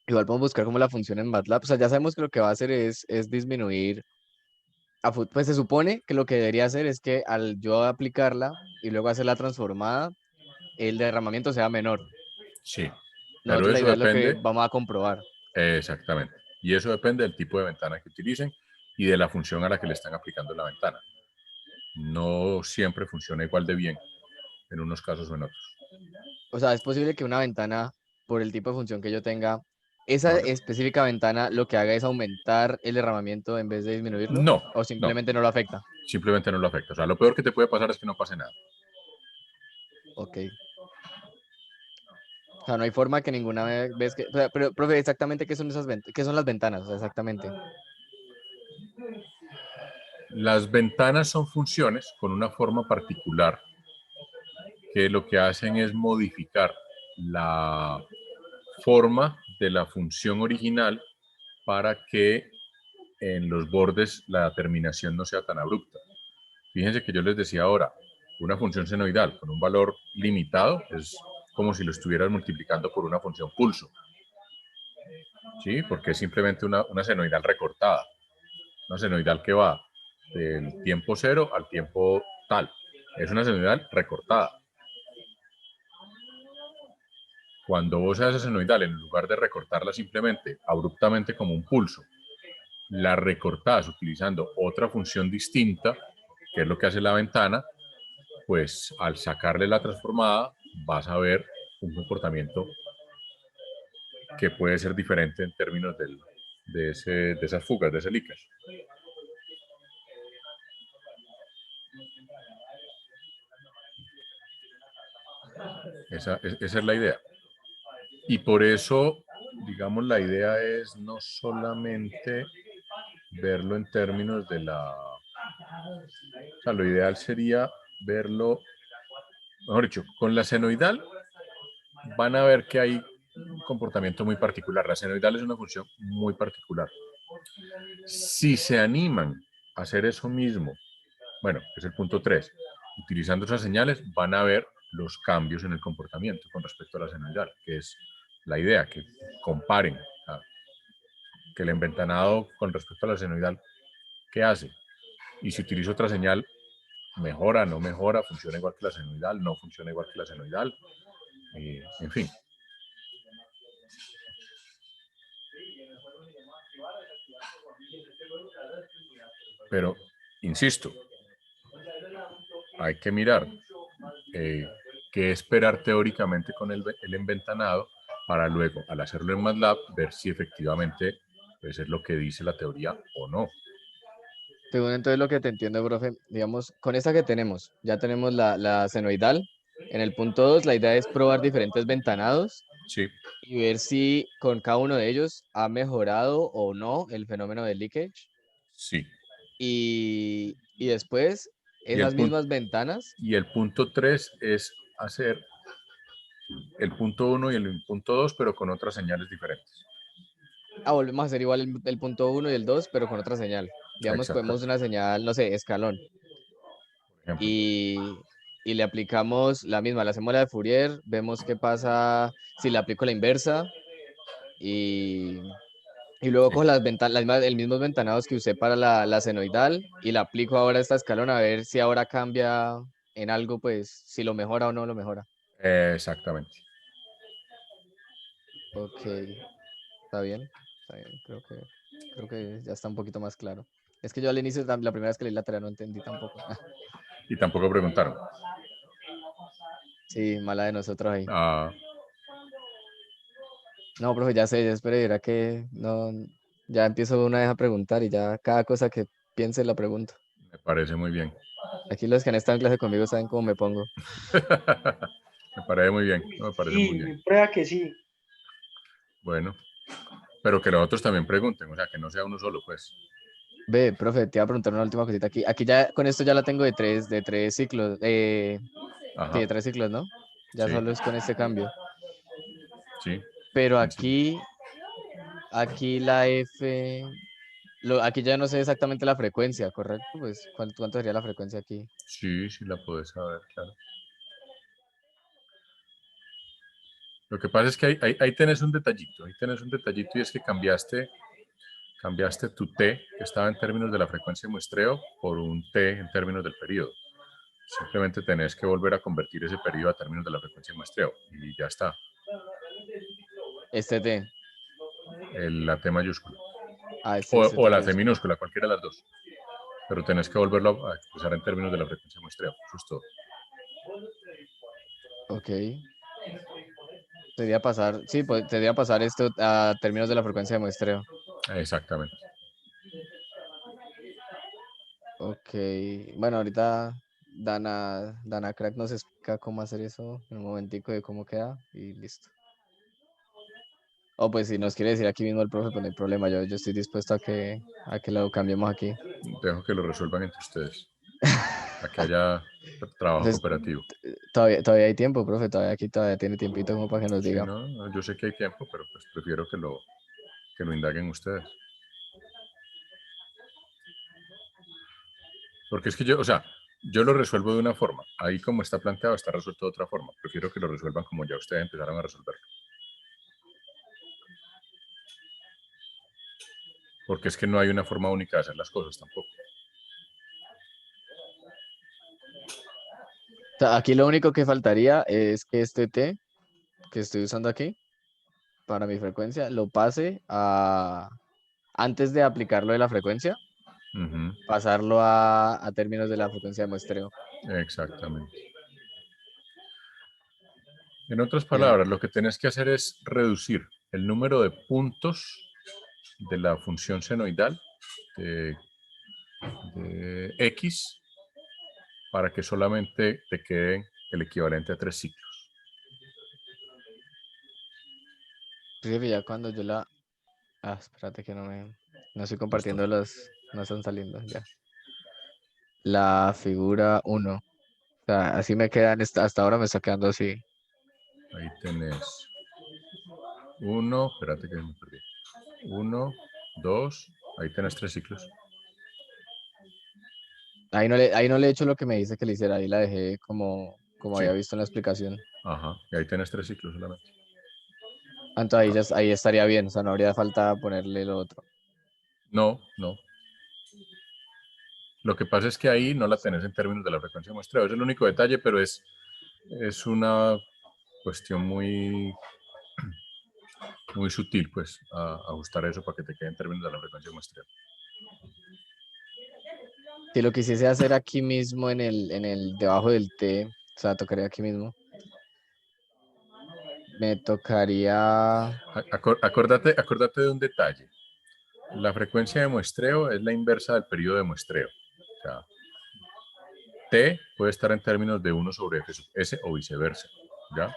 igual podemos buscar como la función en MATLAB. O sea, ya sabemos que lo que va a hacer es disminuir, pues se supone que lo que debería hacer es que al yo aplicarla y luego hacer la transformada, el derramamiento sea menor. Sí, pero Nosotros la eso idea es lo que depende. vamos a comprobar. Exactamente. Y eso depende del tipo de ventana que utilicen y de la función a la que le están aplicando la ventana. No siempre funciona igual de bien en unos casos o en otros. O sea, es posible que una ventana, por el tipo de función que yo tenga, esa específica ventana lo que haga es aumentar el derramamiento en vez de disminuirlo, No, o simplemente no lo afecta. Simplemente no lo afecta. O sea, lo peor que te puede pasar es que no pase nada. Ok. O sea, no hay forma que ninguna vez que... Pero, profe, exactamente qué son qué son las ventanas, o sea, exactamente. Las ventanas son funciones con una forma particular que lo que hacen es modificar la forma de la función original para que en los bordes la terminación no sea tan abrupta. Fíjense que yo les decía ahora, una función senoidal con un valor limitado es como si lo estuvieras multiplicando por una función pulso. ¿Sí? Porque es simplemente una senoidal recortada. Una senoidal que va del tiempo cero al tiempo tal. Es una senoidal recortada. Cuando vos haces esa senoidal, en lugar de recortarla simplemente abruptamente como un pulso, la recortás utilizando otra función distinta, que es lo que hace la ventana, pues al sacarle la transformada vas a ver un comportamiento que puede ser diferente en términos de esas fugas, de ese leakage. Esa es la idea. Y por eso, digamos, la idea es no solamente verlo en términos de la... O sea, lo ideal sería verlo, mejor dicho, con la senoidal van a ver que hay un comportamiento muy particular. La senoidal es una función muy particular. Si se animan a hacer eso mismo, bueno, es el punto 3, utilizando esas señales van a ver los cambios en el comportamiento con respecto a la senoidal, que es la idea, que comparen, que el enventanado con respecto a la senoidal, ¿qué hace? Y si utilizo otra señal, mejora, no mejora, funciona igual que la senoidal, no funciona igual que la senoidal, en fin. Pero, insisto, hay que mirar qué esperar teóricamente con el enventanado para luego, al hacerlo en MATLAB, ver si efectivamente pues, es lo que dice la teoría o no. Según entonces lo que te entiendo, profe, digamos, con esta que tenemos, ya tenemos la senoidal. En el punto 2, la idea es probar diferentes ventanados. Sí. Y ver si con cada uno de ellos ha mejorado o no el fenómeno del leakage. Sí. Y después, esas mismas ventanas. Y el punto 3 es hacer el punto 1 y el punto 2, pero con otras señales diferentes. Volvemos a hacer igual el punto 1 y el 2, pero con otra señal. Digamos, cogemos una señal, no sé, escalón. Y le aplicamos la misma, la hacemos la de Fourier, vemos qué pasa si le aplico la inversa y Y luego Sí. cojo el mismo ventanados que usé para la senoidal y la aplico ahora a esta escalón a ver si ahora cambia en algo, pues si lo mejora o no lo mejora. Exactamente. Ok, está bien, creo que ya está un poquito más claro. Es que yo al inicio, la primera vez que leí la tarea no entendí tampoco. Y tampoco preguntaron. Sí, mala de nosotros ahí. Ah, No, profe, ya sé, ya espere, era que no, ya empiezo una vez a preguntar y ya cada cosa que piense la pregunto. me parece muy bien. Aquí los que han estado en clase conmigo saben cómo me pongo. Me parece muy bien. Me parece muy Sí, bien. prueba que sí. Bueno, pero que los otros también pregunten, o sea, que no sea uno solo, pues. Ve, profe, te iba a preguntar una última cosita aquí. Aquí ya, con esto ya la tengo de tres ciclos, sí, Ajá, de 3 ciclos, ¿no? Ya sí, solo es con este cambio. sí. Pero Sencillo. aquí la F, aquí ya no sé exactamente la frecuencia, ¿correcto? Pues, ¿cuánto sería la frecuencia aquí? Sí, sí la puedes saber, claro. Lo que pasa es que ahí tenés un detallito, y es que cambiaste tu T, que estaba en términos de la frecuencia de muestreo, por un T en términos del periodo. Simplemente tenés que volver a convertir ese periodo a términos de la frecuencia de muestreo y ya está. Este T. La T mayúscula. Este O T la C mayúscula. minúscula, cualquiera de las dos. Pero tenés que volverlo a expresar en términos de la frecuencia de muestreo. Eso es todo. Ok. Sería pasar, sí, pues sería pasar esto a términos de la frecuencia de muestreo. Exactamente. Ok. Bueno, ahorita Dana Crack nos explica cómo hacer eso en un momentico de cómo queda y listo. O pues si nos quiere decir aquí mismo el profe, pues no hay problema. Yo estoy dispuesto a que lo cambiemos aquí. Dejo que lo resuelvan entre ustedes. A que haya trabajo Pues cooperativo. todavía hay tiempo, profe. Todavía tiene tiempito como para que nos Sí, diga. no, yo sé que hay tiempo, pero pues prefiero que lo indaguen ustedes. Porque es que yo, o sea, yo lo resuelvo de una forma. Ahí como está planteado, está resuelto de otra forma. Prefiero que lo resuelvan como ya ustedes empezaron a resolverlo. Porque es que no hay una forma única de hacer las cosas tampoco. O sea, aquí lo único que faltaría es que este T que estoy usando aquí para mi frecuencia lo pase a, antes de aplicarlo de la frecuencia, Ujú, pasarlo a términos de la frecuencia de muestreo. exactamente. En otras Que, palabras, lo que tenés que hacer es reducir el número de puntos de la función senoidal de, de X para que solamente te quede el equivalente a 3 ciclos. fíjate que ya cuando yo la... Ah, espérate que no estoy Listo. compartiendo no están saliendo ya. La figura 1. O sea, así me quedan, hasta ahora me está quedando así. Ahí tenés 1, espérate que me perdí. 1, 2, ahí tenés 3 ciclos. Ahí no le he hecho lo que me dice que le hiciera, ahí la dejé como Sí, había visto en la explicación. ajá, y ahí tenés 3 ciclos solamente. Entonces ahí estaría bien, o sea, no habría falta ponerle lo otro. No, no. Lo que pasa es que ahí no la tenés en términos de la frecuencia de muestreo. Es el único detalle, pero es una cuestión muy sutil, pues, ajustar eso para que te quede en términos de la frecuencia de muestreo. Si lo quisiese hacer aquí mismo debajo del T, o sea, tocaría aquí mismo. Me tocaría. Acordate de un detalle. La frecuencia de muestreo es la inversa del periodo de muestreo. O sea, T puede estar en términos de 1 sobre F sub S o viceversa. ¿Ya?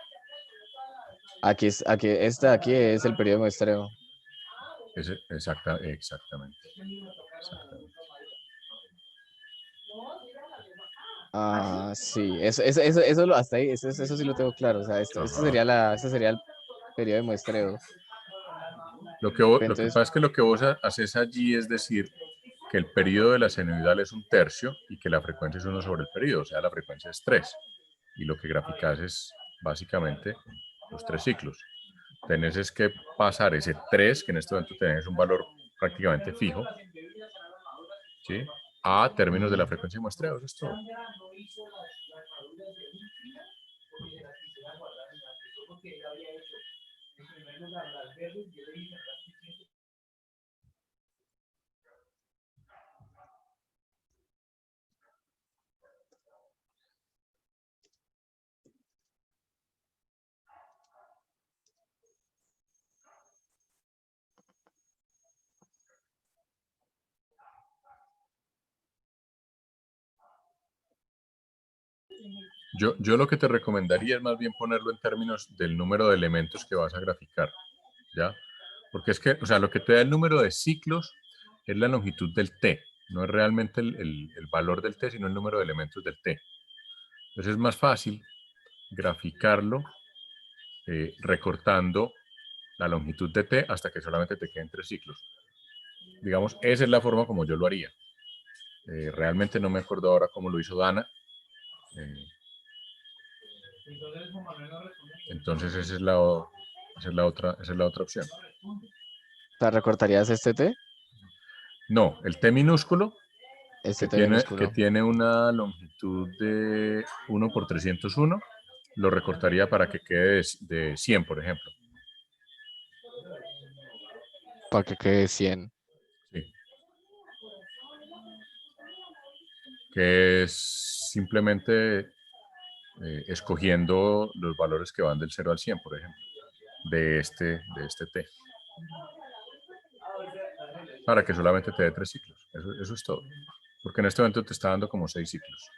Este de aquí es el periodo de muestreo. Exactamente. Ah, sí, hasta ahí, eso sí lo tengo claro. O sea, Ajá. este sería el periodo de muestreo. Lo que pasa Entonces, es que lo que vos haces allí es decir que el periodo de la senoidal es un tercio y que la frecuencia es 1 sobre el periodo, o sea, la frecuencia es 3. Y lo que graficas es básicamente los 3 ciclos. tenés es que pasar ese 3, que en este momento tenés un valor prácticamente fijo, ¿sí? A términos de la frecuencia de muestreo, eso es todo. Yo lo que te recomendaría es más bien ponerlo en términos del número de elementos que vas a graficar, ¿ya? Porque es que, o sea, lo que te da el número de ciclos es la longitud del t, no es realmente el valor del t, sino el número de elementos del t. Entonces es más fácil graficarlo recortando la longitud de t hasta que solamente te queden 3 ciclos. Digamos, esa es la forma como yo lo haría. Realmente no me acuerdo ahora cómo lo hizo Dana. Entonces esa es la otra opción. O sea, ¿recortarías este T? No, el T minúsculo, Este T que minúsculo. tiene una longitud de 1 por 301, lo recortaría para que quede de 100, por ejemplo. Para que quede 100. Sí. Que es simplemente escogiendo los valores que van del 0 al 100, por ejemplo, de este T. Para que solamente te dé 3 ciclos. Eso es todo. Porque en este momento te está dando como 6 ciclos.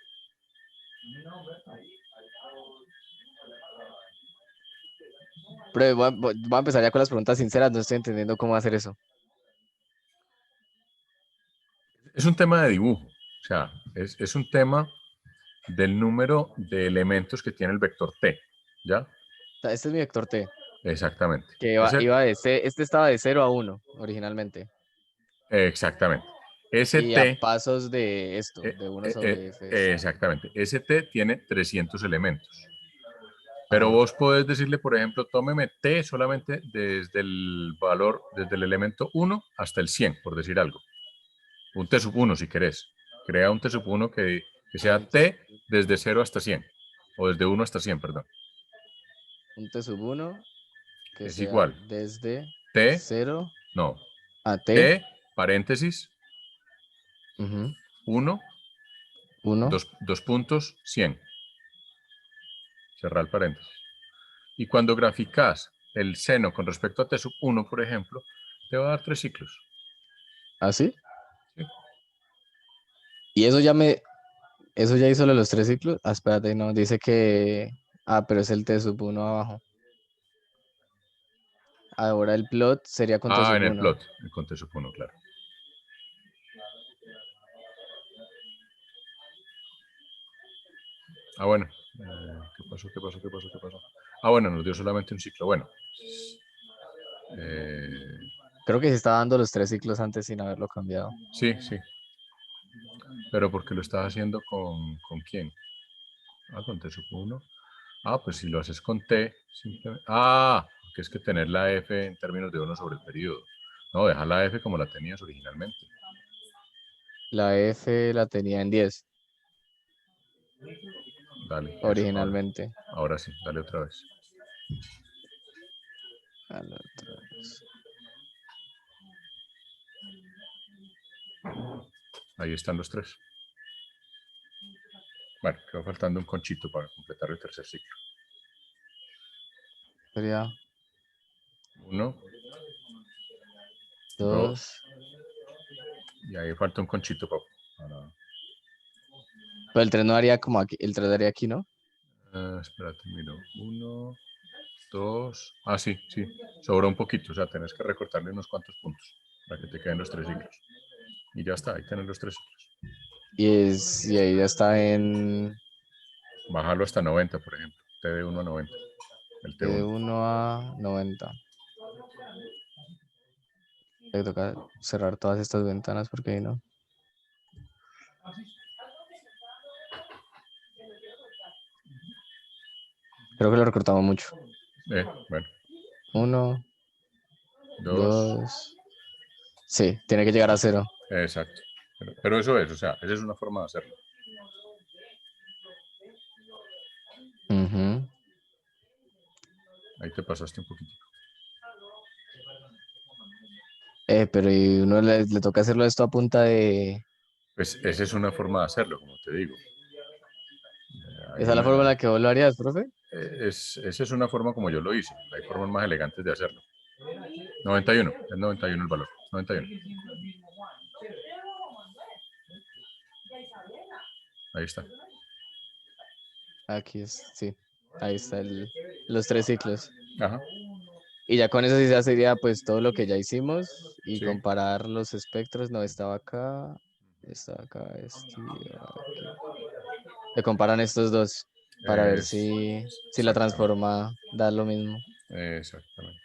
Pero voy a empezar ya con las preguntas sinceras, no estoy entendiendo cómo hacer eso. Es un tema de dibujo. O sea, es un tema del número de elementos que tiene el vector T. ¿Ya? O sea, este es mi vector T, Exactamente. que este estaba de 0 a 1 originalmente. Exactamente. Ese Y a T, pasos de esto, de 1 sobre F. exactamente. Ese T tiene 300 elementos. Pero Ajá. vos podés decirle, por ejemplo, tómeme T solamente desde el valor, desde el elemento 1 hasta el 100, por decir algo. Un T sub 1 si querés. Crea un T sub 1 que sea Un T T sub desde 0 hasta 100. O desde 1 hasta 100, perdón. un T sub 1 que Es sea igual. desde T, 0 no. a T. T, paréntesis, 1, 1. dos puntos, 100. Cerrar el paréntesis. Y cuando graficas el seno con respecto a T sub 1, por ejemplo, te va a dar 3 ciclos. ¿Así? Sí. Y eso ya hizo los 3 ciclos. Ah, espérate, no, dice que, pero es el T sub 1 abajo. Ahora el plot sería con T Ah, sub en el 1. plot, con T sub 1, claro. Ah, bueno. ¿Qué pasó? Ah, bueno, nos dio solamente un ciclo. Bueno. Creo que se está dando los 3 ciclos antes sin haberlo cambiado. Sí, sí. Pero porque lo estás haciendo con quién? Ah, con T sub 1. Ah, pues si lo haces con T, simplemente... Ah, que es que tener la F en términos de 1 sobre el periodo. No, deja la F como la tenías originalmente. La F la tenía en 10 Dale. originalmente. Ahora sí, dale otra vez. Dale otra vez. Ahí están los 3. Bueno, quedó faltando un conchito para completar el tercer ciclo. Sería 1, 2, 2. y ahí falta un conchito para... Pero el 3 no haría como aquí, el 3 daría aquí, ¿no? Espérate, miro. 1, 2... Ah, sí, sí. Sobra un poquito, o sea, tenés que recortarle unos cuantos puntos para que te queden los 3 ciclos. Y ya está, ahí tenés los 3 ciclos. Y ahí ya está en Bájalo hasta 90, por ejemplo. T de 1 a 90. El de T1. 1 a 90. Le toca cerrar todas estas ventanas porque ahí no. Creo que lo recortamos mucho. Bueno. 1, Dos. 2. Sí, tiene que llegar a 0. Exacto. Pero eso es, o sea, esa es una forma de hacerlo. Ujú. Ahí te pasaste un poquito. Pero y uno le toca hacerlo esto a punta de... Pues esa es una forma de hacerlo, como te digo. Hay ¿Esa es la forma en la que vos lo harías, profe? esa es una forma como yo lo hice. Hay formas más elegantes de hacerlo. 91, es 91 el valor. 91. Ahí está. Aquí es, sí. Ahí está los 3 ciclos. Ajá. Y ya con eso sí ya sería pues todo lo que ya hicimos y Sí. comparar los espectros. No, estaba acá, este aquí. Se comparan estos dos para ver si la Exactamente. transforma da lo mismo. Exactamente.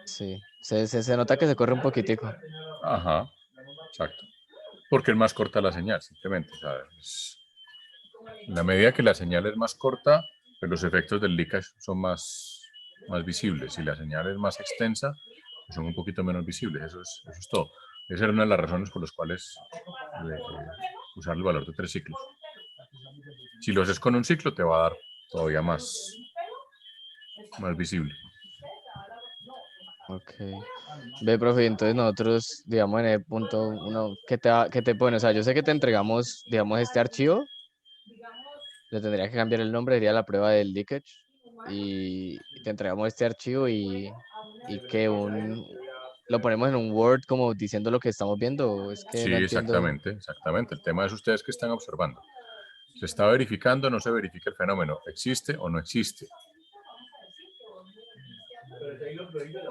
Sí, se nota que se corre un poquitico. Ajá. Exacto. Porque es más corta la señal, simplemente. ¿Sabes? En la medida que la señal es más corta, pues los efectos del leakage son más visibles. Si la señal es más extensa, pues son un poquito menos visibles. Eso es todo. Esa era una de las razones por las cuales usar el valor de 3 ciclos. Si lo haces con un ciclo, te va a dar todavía más visible. Ok. Ve, profe, entonces nosotros, digamos, en el punto uno, ¿qué te pone? O sea, yo sé que te entregamos, digamos, este archivo, le tendría que cambiar el nombre, sería la prueba del leakage, y te entregamos este archivo y que lo ponemos en un Word como diciendo lo que estamos viendo, o es que no Sí, entiendo. exactamente. El tema es ustedes que están observando. ¿Se está verificando o no se verifica el fenómeno? ¿Existe o no existe?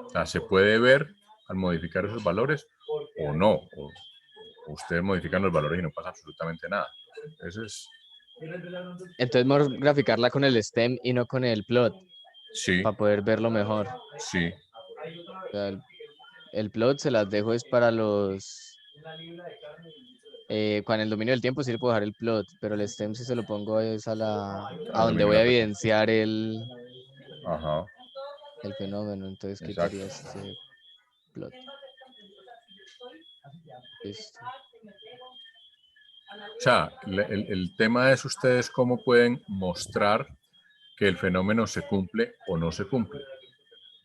O sea, ¿se puede ver al modificar esos valores o no? O ustedes modifican los valores y no pasa absolutamente nada. Eso es... Entonces, mejor graficarla con el stem y no con el plot, Sí, para poder verlo mejor. sí. O sea, el plot se las dejo es para los... con el dominio del tiempo sí le puedo dejar el plot, pero el stem sí se lo pongo es a donde Dominio voy de a la frecuencia. evidenciar Ajá, el fenómeno. Entonces exacto. quitaría este plot. Listo. O sea, el tema es ustedes cómo pueden mostrar que el fenómeno se cumple o no se cumple.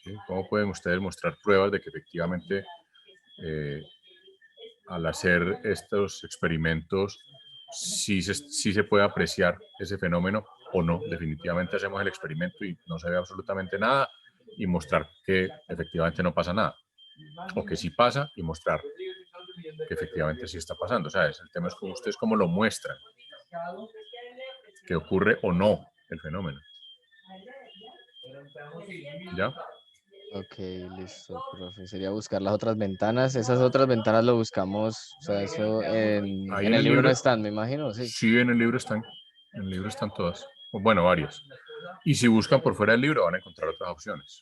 ¿Sí? ¿Cómo pueden ustedes mostrar pruebas de que efectivamente al hacer estos experimentos sí se puede apreciar ese fenómeno o no? Definitivamente hacemos el experimento y no se ve absolutamente nada y mostrar que efectivamente no pasa nada. O que sí pasa y mostrar que efectivamente sí está pasando. O sea, el tema es como ustedes cómo lo muestran, que ocurre o no el fenómeno. ¿Ya? Ok, listo, profe. Sería buscar las otras ventanas. Esas otras ventanas lo buscamos, o sea, eso Ahí en el libro no están, me imagino, sí. Sí, en el libro están. En el libro están todas. O bueno, varias. Y si buscan por fuera del libro van a encontrar otras opciones.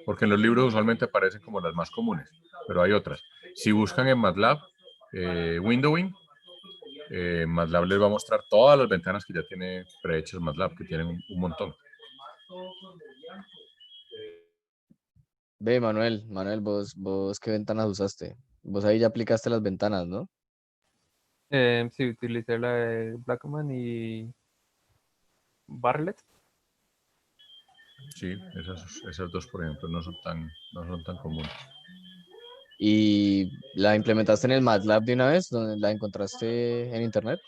Porque en los libros usualmente aparecen como las más comunes, pero hay otras. Si buscan en MATLAB, Windowing, MATLAB les va a mostrar todas las ventanas que ya tiene prehechas MATLAB, que tienen un montón. Ve, Manuel, vos qué ventanas usaste. Vos ahí ya aplicaste las ventanas, ¿no? Sí, utilicé la de Blackman y Bartlett. Sí, esas dos, por ejemplo, no son tan comunes. ¿Y la implementaste en el MATLAB de una vez, donde la encontraste en internet?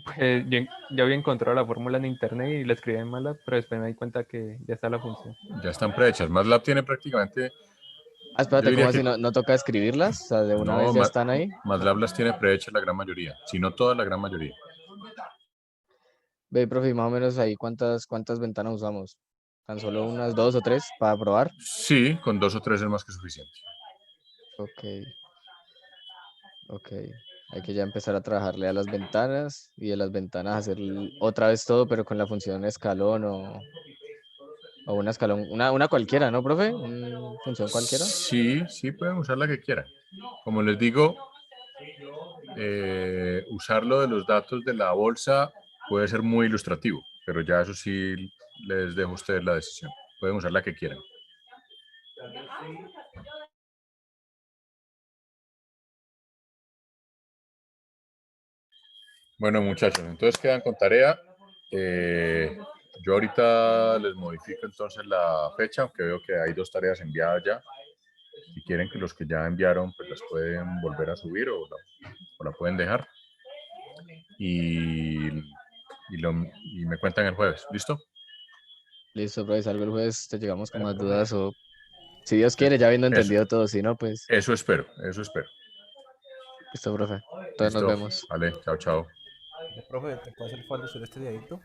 Pues ya había encontrado la fórmula en internet y la escribí en MATLAB, pero después me di cuenta que ya está la función. Ya están prehechas. MATLAB tiene prácticamente, Ah, yo espérate, ¿cómo diría así? que ¿No toca escribirlas? O sea, de una no, vez ya están ahí. MATLAB las tiene prehechas la gran mayoría, si no toda la gran mayoría. Ve, profe, más o menos ahí cuántas ventanas usamos. ¿Tan solo unas 2 o 3 para probar? Sí, con 2 o 3 es más que suficiente. Ok, ok. Hay que ya empezar a trabajarle a las ventanas y de las ventanas hacer otra vez todo, pero con la función escalón o una escalón, una cualquiera, ¿no, profe? ¿Una función cualquiera? Sí, sí pueden usar la que quieran. Como les digo, usarlo de los datos de la bolsa puede ser muy ilustrativo, pero ya eso sí les dejo a ustedes la decisión. Pueden usar la que quieran. Bueno, muchachos, entonces quedan con tarea. Yo ahorita les modifico entonces la fecha, aunque veo que hay 2 tareas enviadas ya. Si quieren que los que ya enviaron, pues las pueden volver a subir o la pueden dejar. Y me cuentan el jueves. ¿Listo? Listo, profe, salgo el jueves, te llegamos con más dudas o, si Dios quiere, ya habiendo Eso. entendido todo, si no, pues, Eso espero, eso espero. listo, profe. Entonces nos Listo. vemos. Vale, chao, chao. Profe, ¿te puede hacer el favor de subir este videito?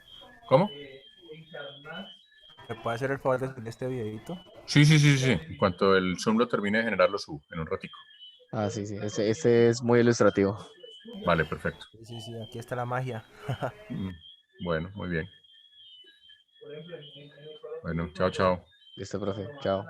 ¿Cómo? ¿Me puede hacer el favor de subir este videito? Sí. En cuanto el Zoom lo termine de generar, lo subo en un ratico. Ah, sí, ese es muy ilustrativo. Vale, perfecto. Sí, aquí está la magia. Bueno, muy bien. Bueno, chao, chao. Listo, profe. Chao.